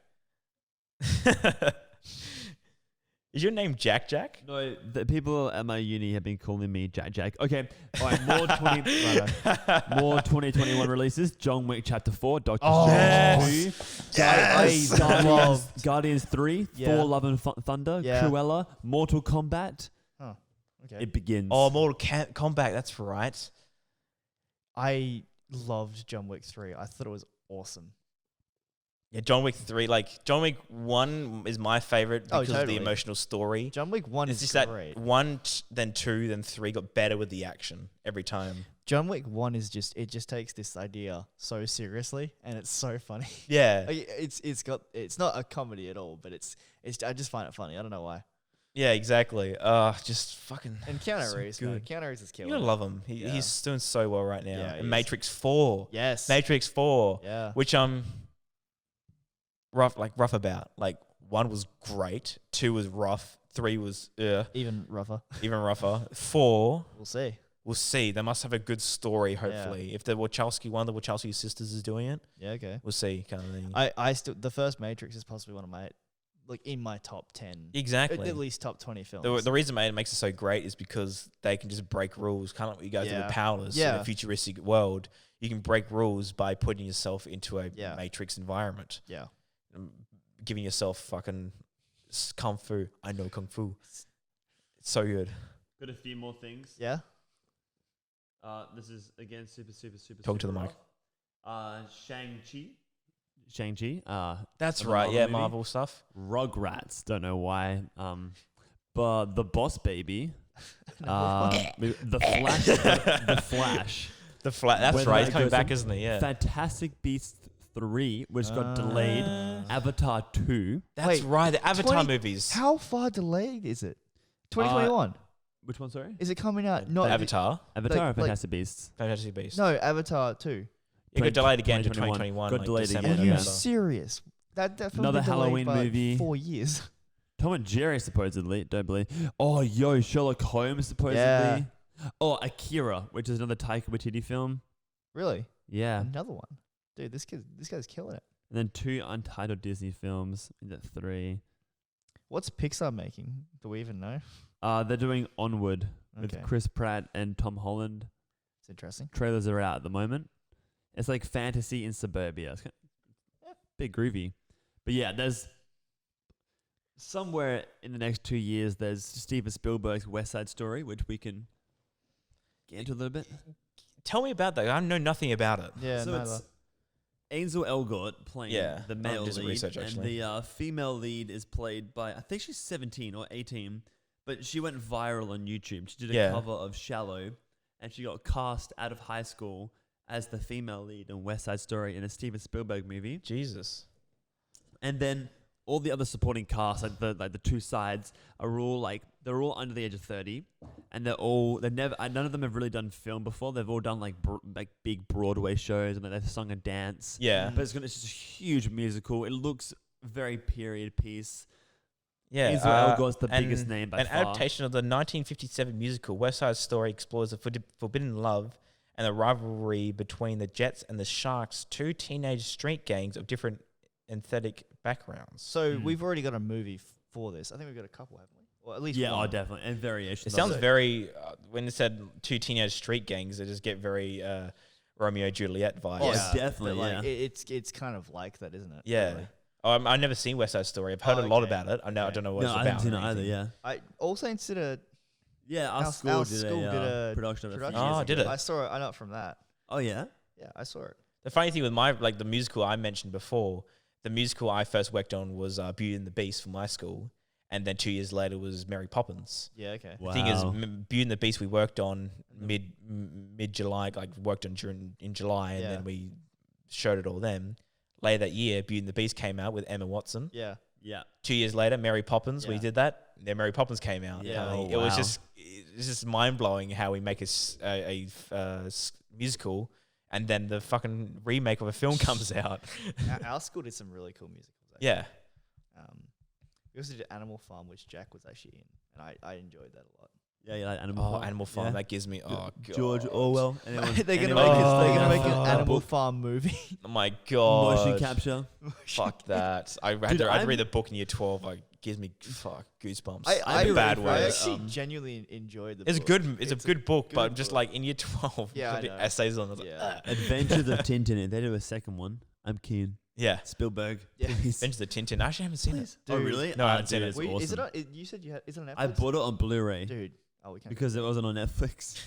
Speaker 1: Is your name Jack Jack?
Speaker 3: No, the people at my uni have been calling me Jack Jack. Okay, all right, more 2021 releases. John Wick Chapter 4, Doctor Strange 2, Guardians 3,
Speaker 2: Yeah.
Speaker 3: Thor Love and Thunder,
Speaker 2: Yeah.
Speaker 3: Cruella, Mortal Kombat.
Speaker 2: Oh, okay.
Speaker 3: It begins.
Speaker 1: Oh, Mortal Kombat. That's right.
Speaker 2: I loved John Wick 3. I thought it was awesome.
Speaker 1: Yeah, John Wick 3. Like, John Wick 1 is my favorite because of the
Speaker 2: totally.
Speaker 1: emotional story.
Speaker 2: John Wick 1
Speaker 1: It's
Speaker 2: is
Speaker 1: just
Speaker 2: great.
Speaker 1: that 1, then 2, then 3 got better with the action every time.
Speaker 2: John Wick 1 is it just takes this idea so seriously and it's so funny.
Speaker 1: Yeah.
Speaker 2: It's not a comedy at all, but I just find it funny. I don't know why.
Speaker 1: Yeah, exactly. Just fucking.
Speaker 2: And Keanu
Speaker 1: So
Speaker 2: Reeves, man.
Speaker 1: good.
Speaker 2: Keanu Reeves is
Speaker 1: You
Speaker 2: killing
Speaker 1: gotta
Speaker 2: it.
Speaker 1: love him.
Speaker 2: Yeah.
Speaker 1: He's doing so well right now.
Speaker 2: Yeah, he
Speaker 1: and
Speaker 2: is.
Speaker 1: Matrix 4.
Speaker 2: Yes.
Speaker 1: Matrix 4.
Speaker 2: Yeah.
Speaker 1: Which rough about. Like 1 was great, 2 was rough, 3 was
Speaker 2: Even rougher.
Speaker 1: even rougher. 4,
Speaker 2: We'll see.
Speaker 1: we'll see. They must have a good story, hopefully. If the Wachowski one, the Wachowski sisters is doing it,
Speaker 2: Yeah, okay.
Speaker 1: we'll see, kind of thing.
Speaker 2: I still the first Matrix is possibly one of my in my top 10.
Speaker 1: Exactly.
Speaker 2: At least top 20 films.
Speaker 1: The reason it makes it so great is because they can just break rules, kind of like what you guys do with
Speaker 2: Yeah.
Speaker 1: Powerless in
Speaker 2: Yeah.
Speaker 1: a futuristic world. You can break rules by putting yourself into a
Speaker 2: Yeah.
Speaker 1: Matrix environment.
Speaker 2: Yeah.
Speaker 1: Giving yourself fucking kung fu. I know kung fu. It's so good.
Speaker 3: Got a few more things.
Speaker 2: Yeah.
Speaker 3: This is again super.
Speaker 1: Talk to the mic.
Speaker 3: Shang-Chi.
Speaker 1: That's
Speaker 3: the
Speaker 1: right.
Speaker 3: Marvel
Speaker 1: Yeah,
Speaker 3: movie.
Speaker 1: Marvel stuff.
Speaker 3: Rugrats. Don't know why. But the Boss Baby. The Flash. The Flash.
Speaker 1: That's
Speaker 3: Whether
Speaker 1: right.
Speaker 3: that
Speaker 1: He's coming
Speaker 3: goes
Speaker 1: back,
Speaker 3: on-
Speaker 1: isn't he? Yeah.
Speaker 3: Fantastic Beasts 3, which got delayed. Avatar 2.
Speaker 1: That's
Speaker 2: Wait,
Speaker 1: right. The Avatar
Speaker 2: 20
Speaker 1: movies.
Speaker 2: How far delayed is it? 2021.
Speaker 3: Which one? Sorry.
Speaker 2: Is it coming out?
Speaker 1: The
Speaker 2: Not
Speaker 1: Avatar.
Speaker 3: Avatar or
Speaker 2: like-
Speaker 3: Fantastic Beasts.
Speaker 1: Fantastic Beasts.
Speaker 2: No, Avatar 2.
Speaker 1: It got delayed again to
Speaker 3: 2021.
Speaker 1: 2021.
Speaker 3: Got
Speaker 1: like
Speaker 3: delayed
Speaker 1: December,
Speaker 3: again,
Speaker 2: Are you
Speaker 3: yeah.
Speaker 1: November.
Speaker 2: serious? That film
Speaker 3: Another
Speaker 2: been delayed
Speaker 3: Halloween
Speaker 2: by
Speaker 3: movie.
Speaker 2: 4 years.
Speaker 3: Tom and Jerry supposedly. Don't believe. Oh, yo, Sherlock Holmes supposedly.
Speaker 2: Yeah.
Speaker 3: Oh, Akira, which is another Taika Waititi film.
Speaker 2: Really?
Speaker 3: Yeah.
Speaker 2: Another one. Dude, this guy's killing it.
Speaker 3: And then 2 untitled Disney films. Is that 3?
Speaker 2: What's Pixar making? Do we even know?
Speaker 3: They're doing Onward with
Speaker 2: Okay.
Speaker 3: Chris Pratt and Tom Holland.
Speaker 2: It's interesting.
Speaker 3: Trailers are out at the moment. It's like fantasy in suburbia. It's bit groovy. But yeah, there's somewhere in the next 2 years, there's Steven Spielberg's West Side Story, which we can get into a little bit.
Speaker 1: Tell me about that. I know nothing about it.
Speaker 2: Yeah,
Speaker 3: So
Speaker 2: neither.
Speaker 3: it's Ansel Elgort playing the male
Speaker 1: did some
Speaker 3: lead,
Speaker 1: research,
Speaker 3: and
Speaker 1: actually.
Speaker 3: the female lead is played by, I think she's 17 or 18, but she went viral on YouTube. She did a cover of Shallow, and she got cast out of high school as the female lead in West Side Story in a Steven Spielberg movie.
Speaker 1: Jesus.
Speaker 3: And then all the other supporting cast, like the 2 sides, are all they're all under the age of 30, and none of them have really done film before. They've all done like big Broadway shows, and they've sung and dance.
Speaker 1: Yeah.
Speaker 3: But it's just a huge musical. It looks very period piece.
Speaker 1: Yeah.
Speaker 3: Ansel Elgort's the biggest name by
Speaker 1: far. An adaptation of the 1957 musical West Side Story explores the forbidden love and the rivalry between the Jets and the Sharks, 2 teenage street gangs of different aesthetic backgrounds.
Speaker 2: So we've already got a movie for this. I think we've got a couple, haven't we? Or at least one.
Speaker 3: Definitely, and variations.
Speaker 1: It sounds very, when it said 2 teenage street gangs, it just get very Romeo Juliet vibes.
Speaker 3: Oh,
Speaker 2: Yeah,
Speaker 3: definitely.
Speaker 2: but,
Speaker 3: Yeah,
Speaker 2: it's kind of like that, isn't it?
Speaker 1: Yeah.
Speaker 2: Really?
Speaker 1: I've never seen West Side Story. I've heard a lot
Speaker 2: Okay.
Speaker 1: about it. I don't know what
Speaker 3: no,
Speaker 1: it's
Speaker 3: I
Speaker 1: about.
Speaker 3: haven't seen it
Speaker 1: or
Speaker 3: either.
Speaker 1: anything.
Speaker 3: Yeah,
Speaker 2: I also consider
Speaker 3: yeah. Our
Speaker 2: Our
Speaker 3: school
Speaker 2: school
Speaker 3: did
Speaker 2: did
Speaker 3: a
Speaker 2: a
Speaker 3: production of it.
Speaker 2: production.
Speaker 1: Oh, did it?
Speaker 2: I saw it. I know it from that.
Speaker 3: Oh yeah.
Speaker 2: Yeah, I saw it.
Speaker 1: The funny thing with the musical I mentioned before, the musical I first worked on was Beauty and the Beast for my school. And then 2 years later was Mary Poppins.
Speaker 2: Yeah, okay.
Speaker 3: Wow.
Speaker 1: The thing is, Beauty and the Beast we worked on mid July, worked on in July, and then we showed it all then. Later that year, Beauty and the Beast came out with Emma Watson.
Speaker 2: Yeah.
Speaker 3: Yeah.
Speaker 1: 2 years later, Mary Poppins, we
Speaker 2: Yeah.
Speaker 1: did that. Then Mary Poppins came out.
Speaker 2: Yeah.
Speaker 1: And
Speaker 3: Oh,
Speaker 1: it was
Speaker 3: wow.
Speaker 1: it's just mind blowing how we make a musical, and then the fucking remake of a film comes out.
Speaker 2: Our school did some really cool musicals. Actually.
Speaker 1: Yeah.
Speaker 2: We also did Animal Farm, which Jack was actually in, and I enjoyed that a lot.
Speaker 3: Yeah, you like Animal Farm?
Speaker 1: Animal Farm.
Speaker 3: Yeah.
Speaker 1: That gives me God.
Speaker 3: George Orwell.
Speaker 2: They're gonna
Speaker 3: anyone-
Speaker 2: make an
Speaker 1: Oh.
Speaker 2: Animal Farm movie.
Speaker 1: Oh my God.
Speaker 3: motion capture.
Speaker 1: Fuck that. I had
Speaker 3: Dude,
Speaker 1: to
Speaker 3: I'm-
Speaker 1: read the book in year 12. Like, gives me goosebumps.
Speaker 2: I
Speaker 1: bad
Speaker 2: I
Speaker 1: words.
Speaker 2: actually genuinely enjoyed the
Speaker 1: It's
Speaker 2: book.
Speaker 1: good. It's a good book,
Speaker 2: good
Speaker 1: but just
Speaker 2: book.
Speaker 1: like in year 12,
Speaker 2: Yeah, I
Speaker 1: the
Speaker 2: know.
Speaker 1: essays on it.
Speaker 2: Yeah.
Speaker 3: Adventures of Tintin. If they do a second one, I'm keen.
Speaker 1: Yeah.
Speaker 3: Spielberg.
Speaker 2: Yeah.
Speaker 3: please.
Speaker 1: Adventures of Tintin. I actually haven't seen it.
Speaker 3: Oh,
Speaker 2: Dude.
Speaker 3: really?
Speaker 1: No, I haven't
Speaker 3: dude,
Speaker 1: seen it.
Speaker 3: it's
Speaker 2: Wait, is it?
Speaker 3: awesome.
Speaker 2: You said you had? Is it on Netflix?
Speaker 3: I bought it on Blu-ray
Speaker 2: Dude. Oh, we can't.
Speaker 3: because it wasn't on Netflix.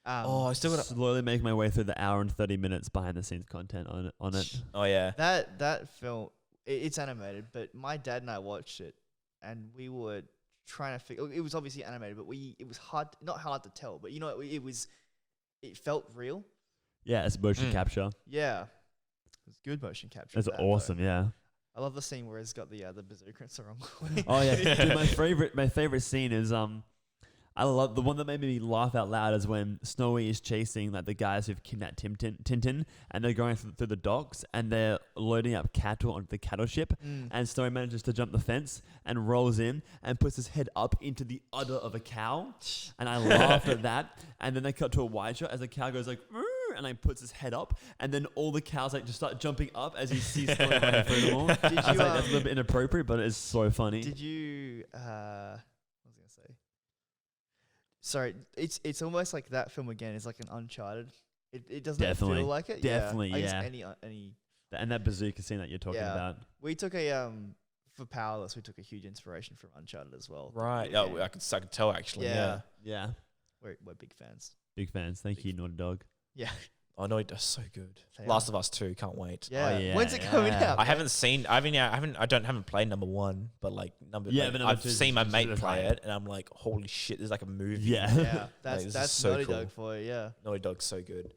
Speaker 1: I still got.
Speaker 3: Slowly make my way through the hour and 30 minutes behind the scenes content on it.
Speaker 1: Oh yeah.
Speaker 2: that film. It's animated, but my dad and I watched it, and we were trying to figure. It was obviously animated, but it was hard, not hard to tell, but it felt real.
Speaker 3: Yeah, it's motion
Speaker 1: Mm.
Speaker 3: capture.
Speaker 2: Yeah, it was good motion capture.
Speaker 3: That's
Speaker 2: of that,
Speaker 3: awesome.
Speaker 2: though.
Speaker 3: Yeah.
Speaker 2: I love the scene where it's got the bazooka. It's the wrong
Speaker 3: Oh yeah. Dude, my favorite scene is I love the one that made me laugh out loud is when Snowy is chasing like the guys who've kidnapped Tintin, and they're going through the docks and they're loading up cattle onto the cattle ship, and Snowy manages to jump the fence and rolls in and puts his head up into the udder of a cow, and I laughed at that. And then they cut to a wide shot as the cow goes like, and like puts his head up, and then all the cows like just start jumping up as he sees Snowy running through them all. I was like, that's a little bit inappropriate, but it's so funny.
Speaker 2: Did you? What was I gonna say? Sorry, it's almost like that film again. It's like an Uncharted. It doesn't
Speaker 3: Definitely.
Speaker 2: feel like it.
Speaker 3: Definitely,
Speaker 2: I guess
Speaker 3: yeah.
Speaker 2: any.
Speaker 3: And that bazooka scene that you're talking
Speaker 2: Yeah.
Speaker 3: about.
Speaker 2: We took a for Powerless. We took a huge inspiration from Uncharted as well.
Speaker 1: Right.
Speaker 2: Yeah.
Speaker 1: Oh, I could tell actually.
Speaker 2: Yeah.
Speaker 1: Yeah.
Speaker 3: Yeah.
Speaker 2: We're big fans.
Speaker 3: Big fans. Thank
Speaker 2: Big
Speaker 3: you, Naughty Dog.
Speaker 2: Yeah.
Speaker 1: Oh no, it does so good.
Speaker 2: They
Speaker 1: Last
Speaker 2: are.
Speaker 1: of Us 2. Can't wait.
Speaker 2: Yeah.
Speaker 3: yeah,
Speaker 2: When's it coming
Speaker 3: yeah.
Speaker 2: out?
Speaker 1: I haven't seen. I haven't played number 1, but like number.
Speaker 3: Yeah,
Speaker 1: like,
Speaker 3: but number
Speaker 1: I've
Speaker 3: 2 is
Speaker 1: seen my
Speaker 3: just
Speaker 1: mate
Speaker 3: as
Speaker 1: play
Speaker 3: hype.
Speaker 1: it, and I'm like, holy shit! There's like a movie.
Speaker 3: Yeah.
Speaker 2: Yeah,
Speaker 1: this is
Speaker 2: that's
Speaker 1: so
Speaker 2: Naughty
Speaker 1: cool.
Speaker 2: Dog for you. Yeah.
Speaker 1: Naughty Dog's so good.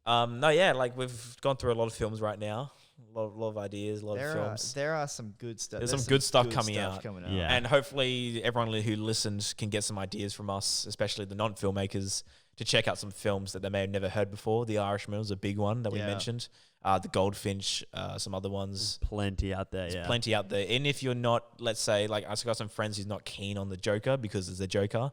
Speaker 1: No, yeah, like we've gone through a lot of films right now. A lot of ideas, a lot of films.
Speaker 2: There are some good stuff.
Speaker 1: There's some good stuff coming out.
Speaker 3: Yeah.
Speaker 1: And hopefully everyone who listens can get some ideas from us, especially the non-filmmakers, to check out some films that they may have never heard before. The Irishman was a big one that we
Speaker 2: Yeah.
Speaker 1: mentioned. The Goldfinch, some other ones.
Speaker 3: Plenty out there.
Speaker 1: There's
Speaker 3: Yeah.
Speaker 1: plenty out there. And if you're not, let's say, like I've got some friends who's not keen on the Joker because it's the Joker,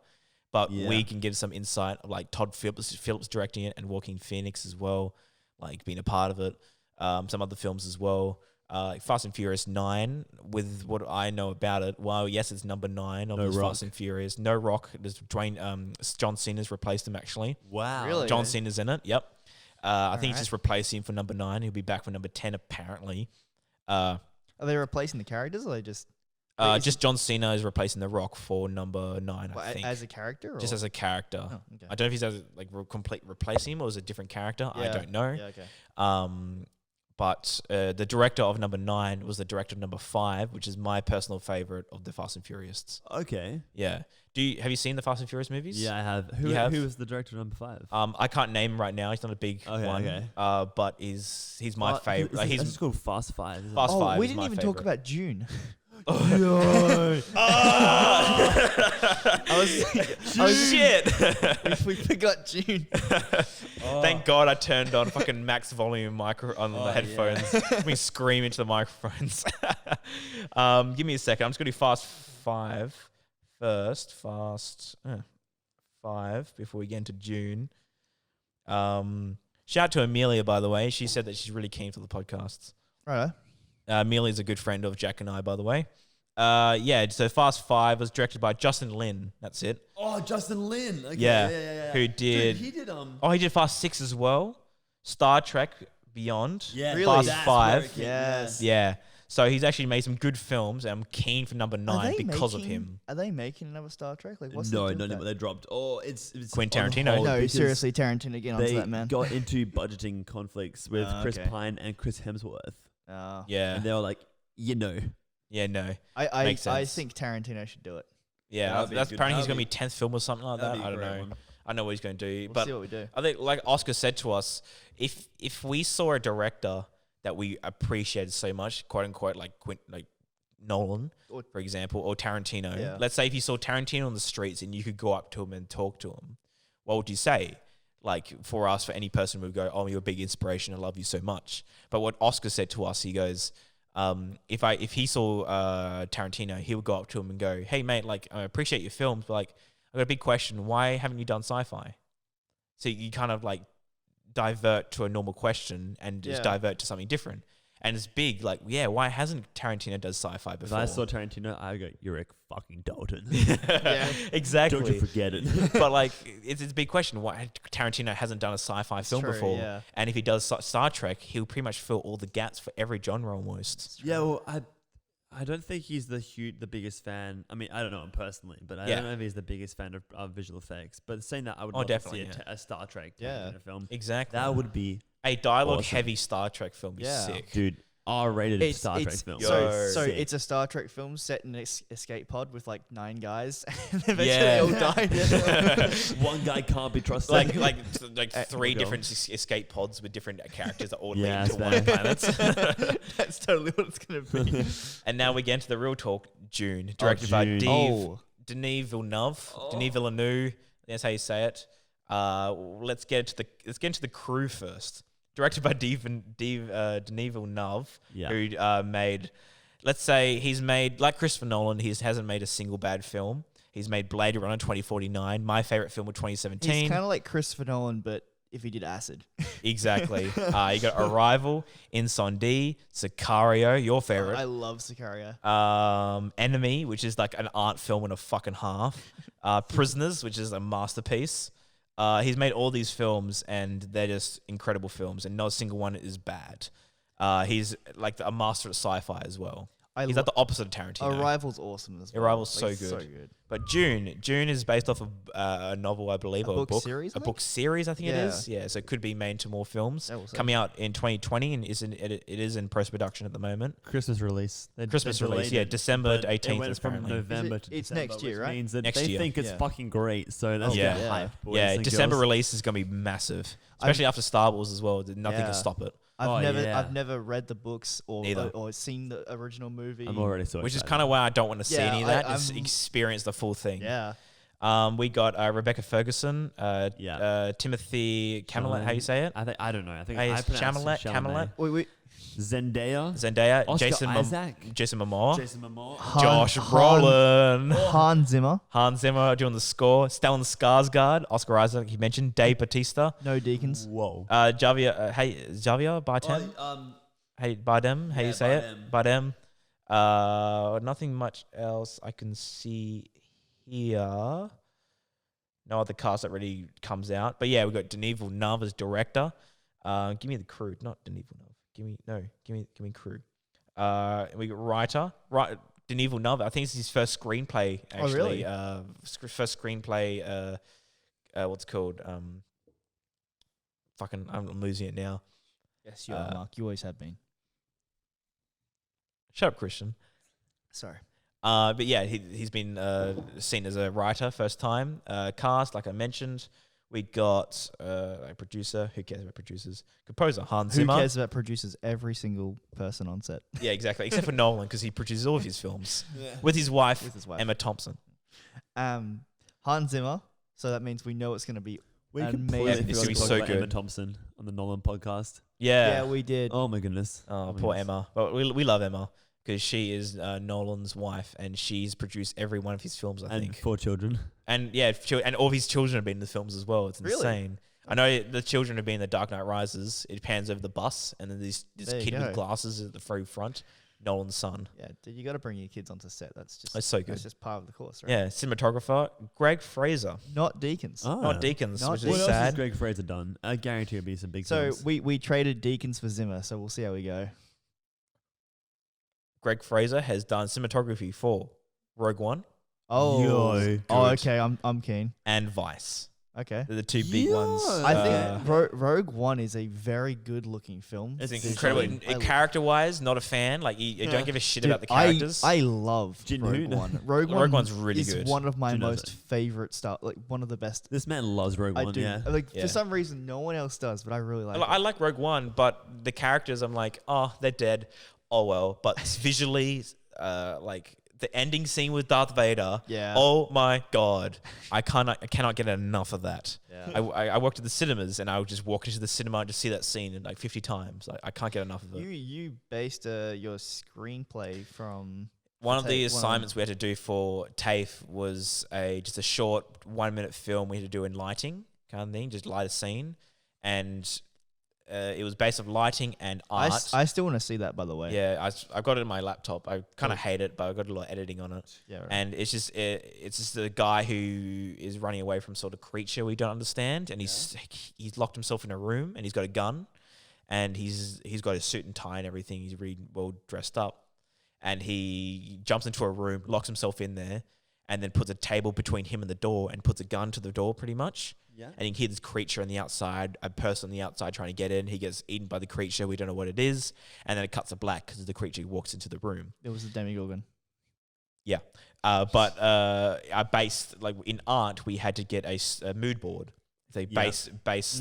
Speaker 1: but
Speaker 3: Yeah.
Speaker 1: we can give some insight of like Todd Phillips directing it and Joaquin Phoenix as well, like being a part of it. some other films as well. Like Fast and Furious 9, with what I know about it. Well, yes, it's number 9 of this Fast and Furious. No Rock. There's John Cena's replaced him actually.
Speaker 3: Wow.
Speaker 2: Really?
Speaker 1: John Cena's in it. Yep. I think he's just replacing him for number 9. He'll be back for number 10 apparently.
Speaker 2: Are they replacing the characters, or are they just?
Speaker 1: Just John Cena is replacing The Rock for number 9. I think
Speaker 2: As a character, or?
Speaker 1: just as a character.
Speaker 2: Oh, okay.
Speaker 1: I don't know if he's as like complete replacing him or is it a different character. I don't know.
Speaker 2: Yeah, okay.
Speaker 1: But the director of number 9 was the director of number 5, which is my personal favorite of the Fast and Furious.
Speaker 3: Okay.
Speaker 1: Yeah. Have you seen the Fast and Furious movies?
Speaker 3: Yeah, I have.
Speaker 1: You have?
Speaker 3: Who was the director of number 5?
Speaker 1: I can't name him right now. He's not a big one.
Speaker 3: Okay.
Speaker 1: But he's my favorite. Like,
Speaker 3: He's
Speaker 1: he's
Speaker 3: called Fast 5. Isn't
Speaker 1: Fast
Speaker 3: it?
Speaker 1: 5.
Speaker 2: We
Speaker 1: is
Speaker 2: didn't
Speaker 1: my
Speaker 2: even
Speaker 1: favorite.
Speaker 2: talk about June.
Speaker 3: No.
Speaker 1: Shit.
Speaker 2: We forgot June.
Speaker 1: Thank God I turned on fucking max volume micro on the headphones. We scream into the microphones. Give me a second. I'm just gonna do Fast 5 first. Fast 5 before we get into June. Shout out to Amelia, by the way. She said that she's really keen for the podcasts.
Speaker 2: Right.
Speaker 1: Amelia's a good friend of Jack and I, by the way. So Fast 5 was directed by Justin Lin. That's it.
Speaker 3: Oh, Justin Lin. Okay.
Speaker 1: Yeah. Who did?
Speaker 3: Dude, he did
Speaker 1: Oh, he did Fast 6 as well. Star Trek Beyond.
Speaker 3: Yeah.
Speaker 2: Really?
Speaker 1: Fast
Speaker 3: That's
Speaker 1: 5.
Speaker 3: where it came-
Speaker 2: Yes.
Speaker 1: Yeah. So he's actually made some good films, and I'm keen for number 9 because of him.
Speaker 2: Are they making another Star Trek? Like, what's
Speaker 3: No,
Speaker 2: the
Speaker 3: no, they dropped. Oh, it's
Speaker 1: Quentin
Speaker 3: on
Speaker 1: Tarantino.
Speaker 3: hold
Speaker 2: No,
Speaker 3: because
Speaker 2: seriously, Tarantino, get onto
Speaker 3: They
Speaker 2: that, man.
Speaker 3: got into budgeting conflicts with Chris
Speaker 2: Okay.
Speaker 3: Pine and Chris Hemsworth,
Speaker 1: Yeah.
Speaker 3: and they were like,
Speaker 1: Yeah, no.
Speaker 2: I
Speaker 1: Makes sense.
Speaker 2: think Tarantino should do it.
Speaker 1: Yeah,
Speaker 3: That'd be
Speaker 1: that's
Speaker 3: good-
Speaker 1: apparently he's
Speaker 3: that'd
Speaker 1: going to be 10th film or something like that.
Speaker 3: that'd be a
Speaker 1: I don't
Speaker 3: great
Speaker 1: know.
Speaker 3: one.
Speaker 1: I know what he's going to do.
Speaker 2: We'll
Speaker 1: but
Speaker 2: see what we do.
Speaker 1: I think, like Oscar said to us, if we saw a director that we appreciated so much, quote unquote, like Nolan,
Speaker 2: Or-
Speaker 1: for example, or Tarantino.
Speaker 2: Yeah.
Speaker 1: Let's say if you saw Tarantino on the streets and you could go up to him and talk to him, what would you say? Like for us, for any person, we would go, "Oh, you're a big inspiration. I love you so much." But what Oscar said to us, he goes, if he saw Tarantino, he would go up to him and go, "Hey, mate, like I appreciate your films, but like I got a big question. Why haven't you done sci-fi?" So you kind of like divert to a normal question and just divert to something different. And it's big, like, yeah, why hasn't Tarantino done sci-fi
Speaker 3: If
Speaker 1: before?
Speaker 3: I saw Tarantino, I go, "You're a fucking Dalton."
Speaker 2: Yeah.
Speaker 1: Exactly.
Speaker 3: Don't you forget it.
Speaker 1: But like, it's a big question. Why Tarantino hasn't done a sci-fi film
Speaker 2: true,
Speaker 1: before?
Speaker 2: yeah.
Speaker 1: And if he does Star Trek, he'll pretty much fill all the gaps for every genre almost.
Speaker 3: Yeah, well, I don't think he's the biggest fan. I mean, I don't know him personally, but I
Speaker 1: Yeah.
Speaker 3: don't know if he's the biggest fan of visual effects. But saying that, I would
Speaker 1: Oh,
Speaker 3: love
Speaker 1: definitely,
Speaker 3: to see a Star Trek
Speaker 2: Yeah.
Speaker 3: in a film.
Speaker 1: Exactly.
Speaker 3: That would be,
Speaker 1: a dialogue-heavy Star Trek film would be
Speaker 2: Yeah.
Speaker 1: sick.
Speaker 3: dude, R-rated Star Trek film.
Speaker 1: Yo.
Speaker 2: So
Speaker 3: Sick.
Speaker 2: it's a Star Trek film set in an escape pod with like 9 guys, and eventually
Speaker 1: Yeah.
Speaker 2: they all die.
Speaker 3: One guy can't be trusted.
Speaker 1: like three
Speaker 3: We'll go.
Speaker 1: different escape pods with different characters that all
Speaker 3: Yeah,
Speaker 1: lead to
Speaker 3: that's
Speaker 1: one planet.
Speaker 2: That's totally what it's gonna be.
Speaker 1: And now we get into the real talk. June, directed by
Speaker 3: June.
Speaker 1: Denis Villeneuve. Denis Villeneuve. That's how you say it. Let's get into the crew first. Directed by Denis Villeneuve,
Speaker 3: Yeah.
Speaker 1: who made. Let's say he's made, like Christopher Nolan, he hasn't made a single bad film. He's made Blade Runner 2049, my favorite film of 2017.
Speaker 2: He's kind of like Christopher Nolan, but if he did acid.
Speaker 1: Exactly. You got Arrival, Incendie, Sicario, your favorite.
Speaker 2: I love Sicario.
Speaker 1: Enemy, which is like an art film and a fucking half. Prisoners, which is a masterpiece. He's made all these films, and they're just incredible films, and not a single one is bad. He's like a master at sci-fi as well. He's like the opposite of Tarantino.
Speaker 2: Arrival's awesome as well.
Speaker 1: Arrival's
Speaker 2: Like,
Speaker 1: so good.
Speaker 2: So good.
Speaker 1: But June is based off of a novel, I believe,
Speaker 2: A
Speaker 1: or a
Speaker 2: book
Speaker 1: book
Speaker 2: series, I
Speaker 1: A book series, I think it
Speaker 2: Yeah.
Speaker 1: is. Yeah, so it could be made into more films.
Speaker 2: That was
Speaker 1: Coming out in 2020, and it is in post production at the moment.
Speaker 3: Christmas release.
Speaker 1: Christmas release, yeah, December
Speaker 3: But
Speaker 1: 18th.
Speaker 3: It went from
Speaker 1: apparently.
Speaker 3: November
Speaker 2: Is it-
Speaker 3: to
Speaker 2: it's
Speaker 3: December,
Speaker 2: next year,
Speaker 3: which
Speaker 2: right?
Speaker 3: means that
Speaker 1: Next
Speaker 3: they
Speaker 1: year.
Speaker 3: think it's
Speaker 2: Yeah.
Speaker 3: fucking great. So that's
Speaker 1: Yeah.
Speaker 3: yeah.
Speaker 2: Yeah.
Speaker 3: hype. boys
Speaker 1: Yeah,
Speaker 3: and
Speaker 1: December
Speaker 3: girls.
Speaker 1: release is gonna be massive, especially after Star Wars as well. Nothing
Speaker 2: Yeah.
Speaker 1: can stop it.
Speaker 2: I've never read the books
Speaker 1: Neither.
Speaker 2: or seen the original movie.
Speaker 3: I'm already so
Speaker 1: Which is
Speaker 3: excited.
Speaker 1: kind of why I don't want to see
Speaker 2: Yeah,
Speaker 1: any of that. Just
Speaker 2: I'm-
Speaker 1: experience the full thing.
Speaker 2: Yeah.
Speaker 1: We got Rebecca Ferguson, Timothy Chalamet. How you say it?
Speaker 3: I don't know. I think
Speaker 1: Hey,
Speaker 3: I pronounce
Speaker 1: Chalamet.
Speaker 2: Wait.
Speaker 1: Zendaya,
Speaker 3: Oscar
Speaker 1: Jason
Speaker 3: Isaac,
Speaker 1: Jason Momoa, Josh
Speaker 2: Han-
Speaker 1: Brolin,
Speaker 2: Hans Zimmer.
Speaker 1: Hans Zimmer doing the score, Stellan Skarsgård, Oscar Isaac, like you mentioned, Dave Bautista,
Speaker 2: No Deacons.
Speaker 3: Whoa.
Speaker 1: Javier, Javier Bardem, Bardem, how you say it, Bardem. Nothing much else I can see here. No other cast that really comes out, but yeah, we got Denis Villeneuve as director. Give me the crew, not Denis Villeneuve. Give me crew. We got writer, Denis Villeneuve. I think it's his first screenplay. Actually,
Speaker 2: Oh, really?
Speaker 1: First screenplay. What's it called? I'm losing it now.
Speaker 2: Yes, you are, Mark. You always have been.
Speaker 1: Shut up, Christian.
Speaker 2: Sorry.
Speaker 1: But yeah, he's been seen as a writer first time. Cast, like I mentioned. We got a producer. Who cares about producers? Composer, Hans Zimmer.
Speaker 2: Who cares about producers? Every single person on set.
Speaker 1: Yeah, exactly. Except for Nolan, because he produces all of his films with his wife,
Speaker 2: Emma
Speaker 1: Emma Thompson.
Speaker 2: Hans Zimmer. So that means we know it's going to be
Speaker 3: We
Speaker 2: amazing.
Speaker 3: completely
Speaker 1: It's
Speaker 3: forgot
Speaker 1: gonna be
Speaker 3: to talk
Speaker 1: so
Speaker 3: about
Speaker 1: good.
Speaker 3: Emma Thompson on the Nolan podcast.
Speaker 2: Yeah,
Speaker 1: Yeah.
Speaker 2: we did.
Speaker 3: Oh my goodness.
Speaker 1: Oh,
Speaker 3: my
Speaker 1: poor
Speaker 3: goodness.
Speaker 1: Emma. But we love Emma because she is Nolan's wife, and she's produced every one of his films, I
Speaker 3: And
Speaker 1: think.
Speaker 3: 4 children.
Speaker 1: And yeah, and all of his children have been in the films as well. It's
Speaker 2: Really?
Speaker 1: insane. I know the children have been in The Dark Knight Rises. It pans over the bus, and then this
Speaker 2: There you
Speaker 1: kid
Speaker 2: go.
Speaker 1: with glasses at the very front, Nolan's son.
Speaker 2: Yeah, dude, you got to bring your kids onto set. That's
Speaker 1: so good.
Speaker 2: That's just part of the course, right?
Speaker 1: Yeah, cinematographer Greg Fraser,
Speaker 2: Not Deacons.
Speaker 3: Oh.
Speaker 1: not Deacons,
Speaker 2: Not
Speaker 1: which
Speaker 3: What
Speaker 1: is
Speaker 3: else has
Speaker 1: sad.
Speaker 3: Greg Fraser done? I guarantee it'll be some big
Speaker 2: So
Speaker 3: films.
Speaker 2: we traded Deacons for Zimmer, so we'll see how we go.
Speaker 1: Greg Fraser has done cinematography for Rogue One
Speaker 2: Oh,
Speaker 3: Yo,
Speaker 2: oh,
Speaker 1: good.
Speaker 2: okay. I'm keen.
Speaker 1: and Vice.
Speaker 2: Okay.
Speaker 1: They're the two big ones.
Speaker 3: Yeah.
Speaker 2: I think Rogue One is a very good looking film.
Speaker 1: It's
Speaker 3: It's
Speaker 1: incredible.
Speaker 3: visually-
Speaker 1: Character-wise, not a fan. Like you don't give a shit
Speaker 2: Dude,
Speaker 1: about the characters.
Speaker 2: I love
Speaker 3: Jin
Speaker 2: Rogue
Speaker 3: Hoon.
Speaker 2: One. Rogue
Speaker 1: One's really
Speaker 2: is
Speaker 1: good.
Speaker 2: one of my
Speaker 3: Jin knows
Speaker 2: most
Speaker 3: it.
Speaker 2: favorite stuff. Like one of the best.
Speaker 3: This man loves Rogue
Speaker 2: I
Speaker 3: One,
Speaker 2: do.
Speaker 3: yeah.
Speaker 2: Like
Speaker 1: Yeah.
Speaker 2: for some reason, no one else does, but I really like.
Speaker 1: I like Rogue One, but the characters, I'm like, oh, they're dead. Oh well. But visually, like the ending scene with Darth Vader.
Speaker 2: Yeah.
Speaker 1: Oh my god, I cannot get enough of that.
Speaker 2: Yeah.
Speaker 1: I worked at the cinemas, and I would just walk into the cinema and just see that scene like 50 times. I can't get enough of it.
Speaker 2: You based your screenplay from
Speaker 1: One of the
Speaker 2: Take one.
Speaker 1: assignments we had to do for TAFE was just a short 1 minute film we had to do in lighting kind of thing, just light a scene, and it was based on lighting and art.
Speaker 2: I still want to see that, by the way.
Speaker 1: Yeah, I got it in my laptop. I kind of hate it, but I got a lot of editing on it.
Speaker 2: Yeah. Right.
Speaker 1: And it's just a guy who is running away from sort of creature we don't understand, and he's locked himself in a room, and he's got a gun, and he's got a suit and tie and everything. He's really well dressed up, and he jumps into a room, locks himself in there, and then puts a table between him and the door, and puts a gun to the door, pretty much.
Speaker 3: Yeah.
Speaker 1: And you can hear this creature on the outside, a person on the outside trying to get in. He gets eaten by the creature. We don't know what it is. And then it cuts to black because the creature walks into the room.
Speaker 2: It was a Demogorgon.
Speaker 1: Yeah. But I based, like in art, we had to get a mood board. They base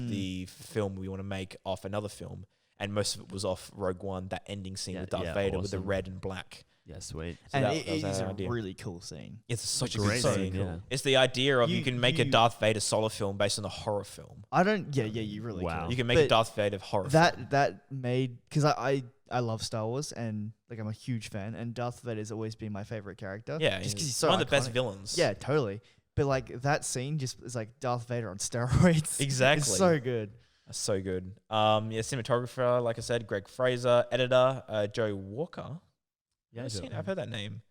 Speaker 1: the film we want to make off another film. And most of it was off Rogue One, that ending scene with Darth Vader with the red and black.
Speaker 3: Yeah, sweet.
Speaker 1: So
Speaker 2: And
Speaker 1: that
Speaker 2: it
Speaker 1: was
Speaker 2: is
Speaker 1: our
Speaker 2: a
Speaker 1: idea.
Speaker 2: really cool scene.
Speaker 1: It's such a
Speaker 3: Great
Speaker 1: good
Speaker 3: scene,
Speaker 1: scene.
Speaker 3: yeah.
Speaker 1: It's the idea of you
Speaker 2: You-
Speaker 1: can make a
Speaker 2: you-
Speaker 1: Darth Vader solo film based on a horror film.
Speaker 2: I don't. Yeah, you really.
Speaker 3: Wow.
Speaker 2: Can.
Speaker 1: You can make a
Speaker 2: But
Speaker 1: Darth Vader horror film.
Speaker 2: that made because I love Star Wars and like I'm a huge fan and Darth Vader has always been my favorite character.
Speaker 1: Yeah,
Speaker 2: just because he's so
Speaker 1: one of the best
Speaker 2: iconic.
Speaker 1: villains.
Speaker 2: Yeah, totally. But like that scene just is like Darth Vader on steroids.
Speaker 1: Exactly.
Speaker 2: It's so good.
Speaker 1: That's so good. Cinematographer, like I said, Greg Fraser. Editor, Joe Walker.
Speaker 3: Yeah,
Speaker 1: I've heard that name.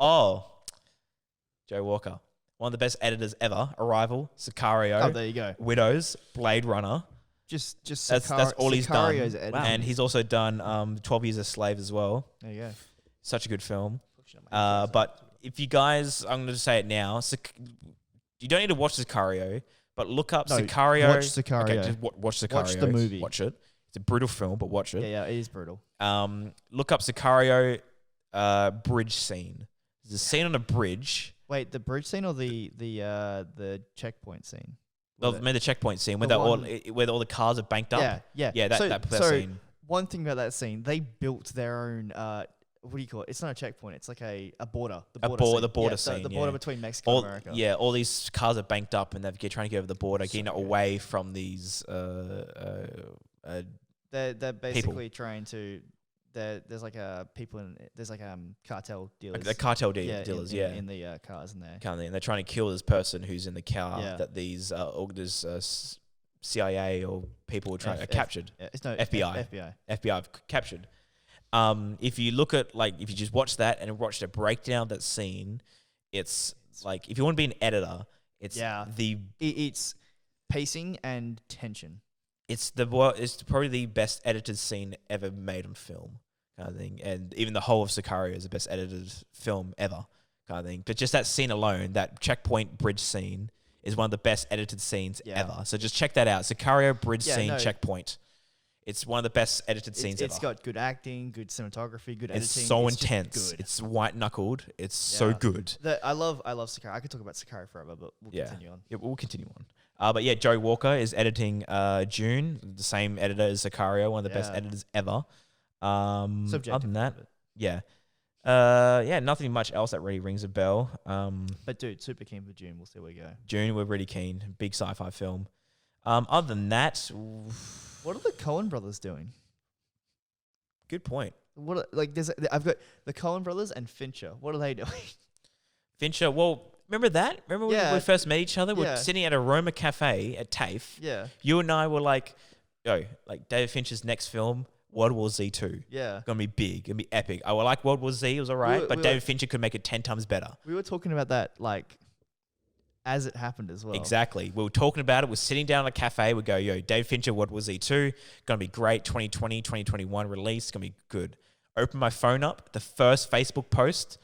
Speaker 1: Oh, Joe Walker. One of the best editors ever. Arrival, Sicario,
Speaker 2: Oh, there you go.
Speaker 1: Widows, Blade Runner.
Speaker 2: Just
Speaker 1: That's all he's done.
Speaker 2: Sicario's editing.
Speaker 1: And he's also done 12 Years a Slave as well.
Speaker 2: There you go.
Speaker 1: Such a good film. But if you guys, I'm going to say it now, you don't need to watch Sicario, but look up
Speaker 2: No,
Speaker 1: Sicario.
Speaker 2: watch Sicario.
Speaker 1: Okay, just watch Sicario.
Speaker 2: Watch the movie.
Speaker 1: Watch it. It's a brutal film, but watch it.
Speaker 2: Yeah, it is brutal.
Speaker 1: Look up Sicario bridge scene. There's a scene on a bridge.
Speaker 2: Wait, the bridge scene or the checkpoint scene?
Speaker 1: The checkpoint scene where
Speaker 2: The
Speaker 1: where all the cars are banked up.
Speaker 2: Yeah.
Speaker 1: That
Speaker 2: So
Speaker 1: scene.
Speaker 2: one thing about that scene, they built their own. What do you call it? It's not a checkpoint. It's like a border. The border scene.
Speaker 1: The border
Speaker 2: Yeah,
Speaker 1: scene.
Speaker 2: the border between Mexico and America.
Speaker 1: All these cars are banked up and they're trying to get over the border, getting away from these
Speaker 2: They're basically trying to. There's like cartel dealers.
Speaker 1: The cartel dealers,
Speaker 2: in the cars in there.
Speaker 1: And they're trying to kill this person who's in the car that these CIA or people were trying captured. FBI have captured. If you look at if you just watch that and watch the breakdown of that scene, it's like if you want to be an editor, it's
Speaker 2: it's pacing and tension.
Speaker 1: It's probably the best edited scene ever made on film, kind of thing. And even the whole of Sicario is the best edited film ever, kind of thing. But just that scene alone, that checkpoint bridge scene, is one of the best edited scenes ever. So just check that out. Sicario bridge scene checkpoint. It's one of the best edited scenes ever.
Speaker 2: It's got good acting, good cinematography, good editing.
Speaker 1: It's so intense. It's white knuckled. It's so good.
Speaker 2: I love Sicario. I could talk about Sicario forever, but we'll continue on.
Speaker 1: Yeah, we'll continue on. But yeah, Joey Walker is editing June, the same editor as Sicario, one of the best editors ever.
Speaker 2: Subjective.
Speaker 1: Other than that, nothing much else that really rings a bell.
Speaker 2: But dude, super keen for June. We'll see where we go.
Speaker 1: June, we're really keen. Big sci-fi film. Other than that,
Speaker 2: what are the Coen brothers doing?
Speaker 1: Good point.
Speaker 2: I've got the Coen brothers and Fincher. What are they doing?
Speaker 1: Fincher, well, remember that? Remember when we first met each other? We're sitting at a Roma Cafe at TAFE.
Speaker 2: Yeah.
Speaker 1: You and I were like, David Fincher's next film, World War Z 2.
Speaker 2: Yeah.
Speaker 1: Gonna be big, gonna be epic. I like World War Z, it was alright, but David Fincher could make it 10 times better.
Speaker 2: We were talking about that, as it happened as well.
Speaker 1: Exactly. We were talking about it. We're sitting down at a cafe. We go, David Fincher, World War Z 2. Gonna be great. 2020, 2021 release. Gonna be good. Open my phone up. The first Facebook post,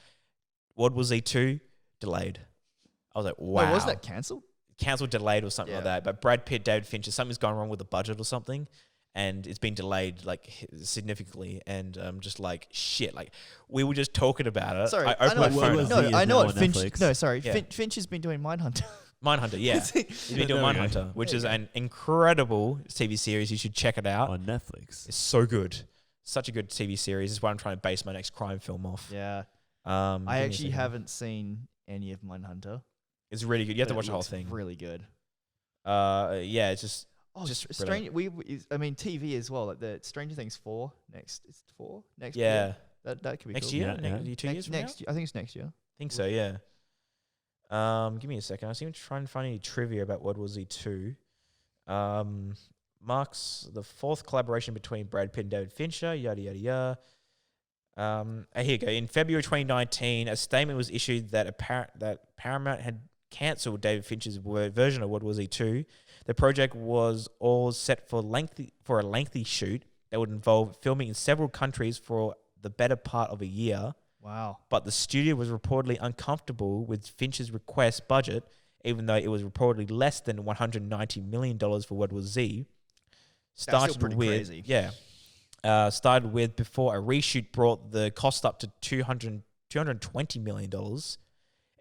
Speaker 1: World War Z 2, delayed. I was like, wow.
Speaker 2: Wait, was that cancelled?
Speaker 1: Cancelled, delayed or something like that. But Brad Pitt, David Fincher, something's gone wrong with the budget or something. And it's been delayed significantly, and just shit. We were just talking about it.
Speaker 2: Sorry,
Speaker 1: I opened my phone.
Speaker 2: I know what Finch. No, sorry, Finch has been doing Mindhunter.
Speaker 1: Mindhunter, yeah, he's been doing Mindhunter, which is an incredible TV series. You should check it out
Speaker 3: on Netflix.
Speaker 1: It's so good, such a good TV series. It's what I'm trying to base my next crime film off.
Speaker 2: Yeah, I actually haven't seen any of Mindhunter.
Speaker 1: It's really good. You have to watch the whole thing.
Speaker 2: Really good.
Speaker 1: Yeah, it's just.
Speaker 2: Oh, just strange. TV as well. Like the Stranger Things 4 next. It's 4 next.
Speaker 1: Yeah,
Speaker 2: year. That could be
Speaker 1: next
Speaker 2: cool.
Speaker 1: year.
Speaker 2: Yeah.
Speaker 1: 2 years.
Speaker 2: Next year. I think it's next year.
Speaker 1: I think so. Yeah. Give me a second. I was even trying to find any trivia about World War Z 2. Marks the fourth collaboration between Brad Pitt and David Fincher. Yada yada yada. Here you go. In February 2019, a statement was issued that Paramount had cancelled David Fincher's version of World War Z 2. The project was all set for a lengthy shoot that would involve filming in several countries for the better part of a year.
Speaker 2: Wow.
Speaker 1: But the studio was reportedly uncomfortable with Fincher's request budget, even though it was reportedly less than $190 million for World War Z.
Speaker 2: That's still pretty crazy.
Speaker 1: Yeah. Started with before a reshoot brought the cost up to $220 million.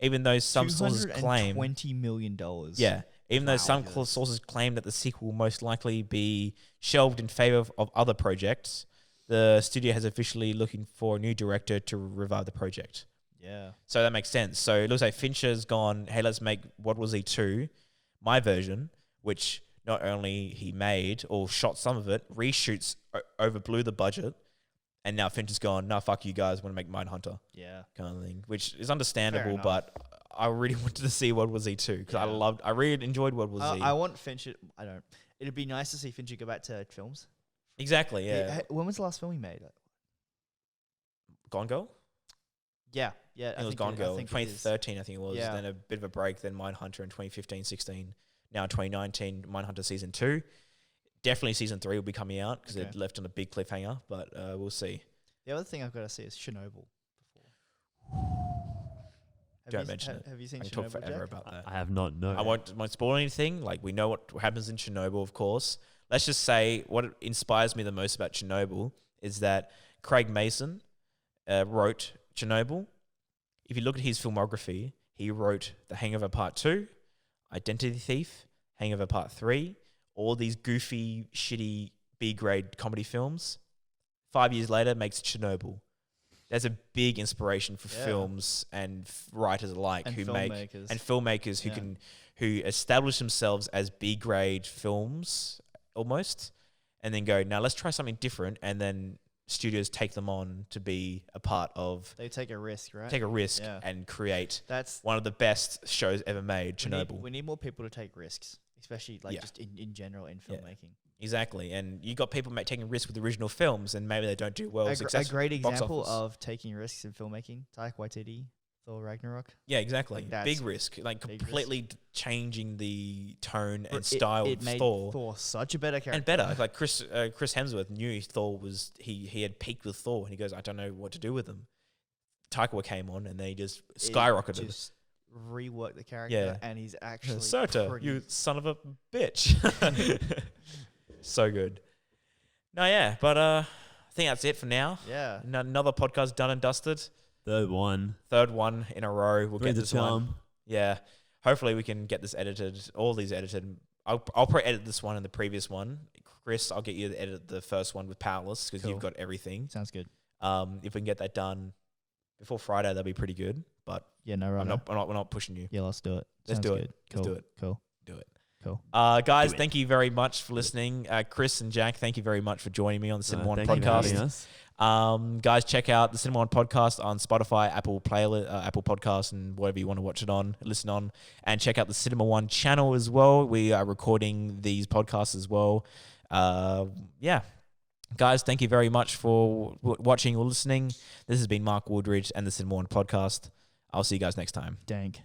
Speaker 1: Even though some sources claim
Speaker 2: $220 million.
Speaker 1: Yeah. Even though some sources claim that the sequel will most likely be shelved in favor of other projects, the studio has officially looking for a new director to revive the project.
Speaker 2: Yeah.
Speaker 1: So that makes sense. So it looks like Fincher's gone, hey, let's make World War Z 2, my version, which not only he made or shot some of it, reshoots overblew the budget, and now Fincher's gone, no, fuck you guys, want to make Mindhunter.
Speaker 2: Yeah.
Speaker 1: Kind of thing, which is understandable, but I really wanted to see World War Z 2 because I really enjoyed World War Z.
Speaker 2: I want Fincher, it'd be nice to see Fincher go back to films.
Speaker 1: Exactly, yeah.
Speaker 2: When was the last film he made?
Speaker 1: Gone Girl?
Speaker 2: Yeah.
Speaker 1: It was Gone Girl. 2013, I think it was. Yeah. Then a bit of a break, then Mindhunter in 2015-16. Now in 2019, Mindhunter Season 2. Definitely Season 3 will be coming out because it left on a big cliffhanger, but we'll see.
Speaker 2: The other thing I've got to see is Chernobyl.
Speaker 1: Don't mention it.
Speaker 2: Have you seen
Speaker 1: I can
Speaker 2: Chernobyl,
Speaker 1: talk forever
Speaker 2: Jack?
Speaker 1: about that.
Speaker 3: I have not, no.
Speaker 1: I won't spoil anything. We know what happens in Chernobyl, of course. Let's just say what inspires me the most about Chernobyl is that Craig Mason wrote Chernobyl. If you look at his filmography, he wrote The Hangover Part 2, Identity Thief, Hangover Part 3, all these goofy, shitty, B-grade comedy films. 5 years later, makes Chernobyl. That's a big inspiration for films and writers alike
Speaker 2: and
Speaker 1: who
Speaker 2: filmmakers.
Speaker 1: who establish themselves as B-grade films almost, and then go, now let's try something different, and then studios take them on to be a part of.
Speaker 2: They take a risk, right?
Speaker 1: Take a risk and create
Speaker 2: that's
Speaker 1: one of the best shows ever made, Chernobyl.
Speaker 2: We need more people to take risks, especially just in general in filmmaking.
Speaker 1: Exactly, and you got people taking risks with original films, and maybe they don't do well.
Speaker 2: A great example of taking risks in filmmaking: Taika Waititi, Thor Ragnarok.
Speaker 1: Yeah, exactay. Like big risk, like completely changing the tone and style
Speaker 2: it
Speaker 1: of
Speaker 2: made
Speaker 1: Thor
Speaker 2: such a better character,
Speaker 1: and better. Like Chris Hemsworth knew Thor was he had peaked with Thor, and he goes, I don't know what to do with him. Taika came on, and they just skyrocketed.
Speaker 2: Just reworked the character, and he's actually
Speaker 1: Sota, you son of a bitch. So good. No, but I think that's it for now.
Speaker 2: Yeah.
Speaker 1: Another podcast done and dusted.
Speaker 3: Third one
Speaker 1: in a row. We'll get this one. Yeah. Hopefully we can get this edited. All these edited. I'll probably edit this one and the previous one. Chris, I'll get you to edit the first one with Powerless because you've got everything.
Speaker 2: Sounds good.
Speaker 1: If we can get that done before Friday, that'll be pretty good. But
Speaker 2: yeah, no, right.
Speaker 1: We're not pushing you.
Speaker 2: Yeah, let's do it.
Speaker 1: Let's do it.
Speaker 2: Cool.
Speaker 1: Let's do it.
Speaker 2: Cool.
Speaker 1: Do it.
Speaker 2: Cool.
Speaker 1: Guys, thank you very much for listening. Chris and Jack, thank you very much for joining me on the Cinema1 podcast. Guys, check out the Cinema1 podcast on Spotify, Apple Podcasts, and whatever you want to watch it on, listen on, and check out the Cinema1 channel as well. We are recording these podcasts as well. Guys, thank you very much for watching or listening. This has been Mark Woodridge and the Cinema1 podcast. I'll see you guys next time.
Speaker 2: Dank.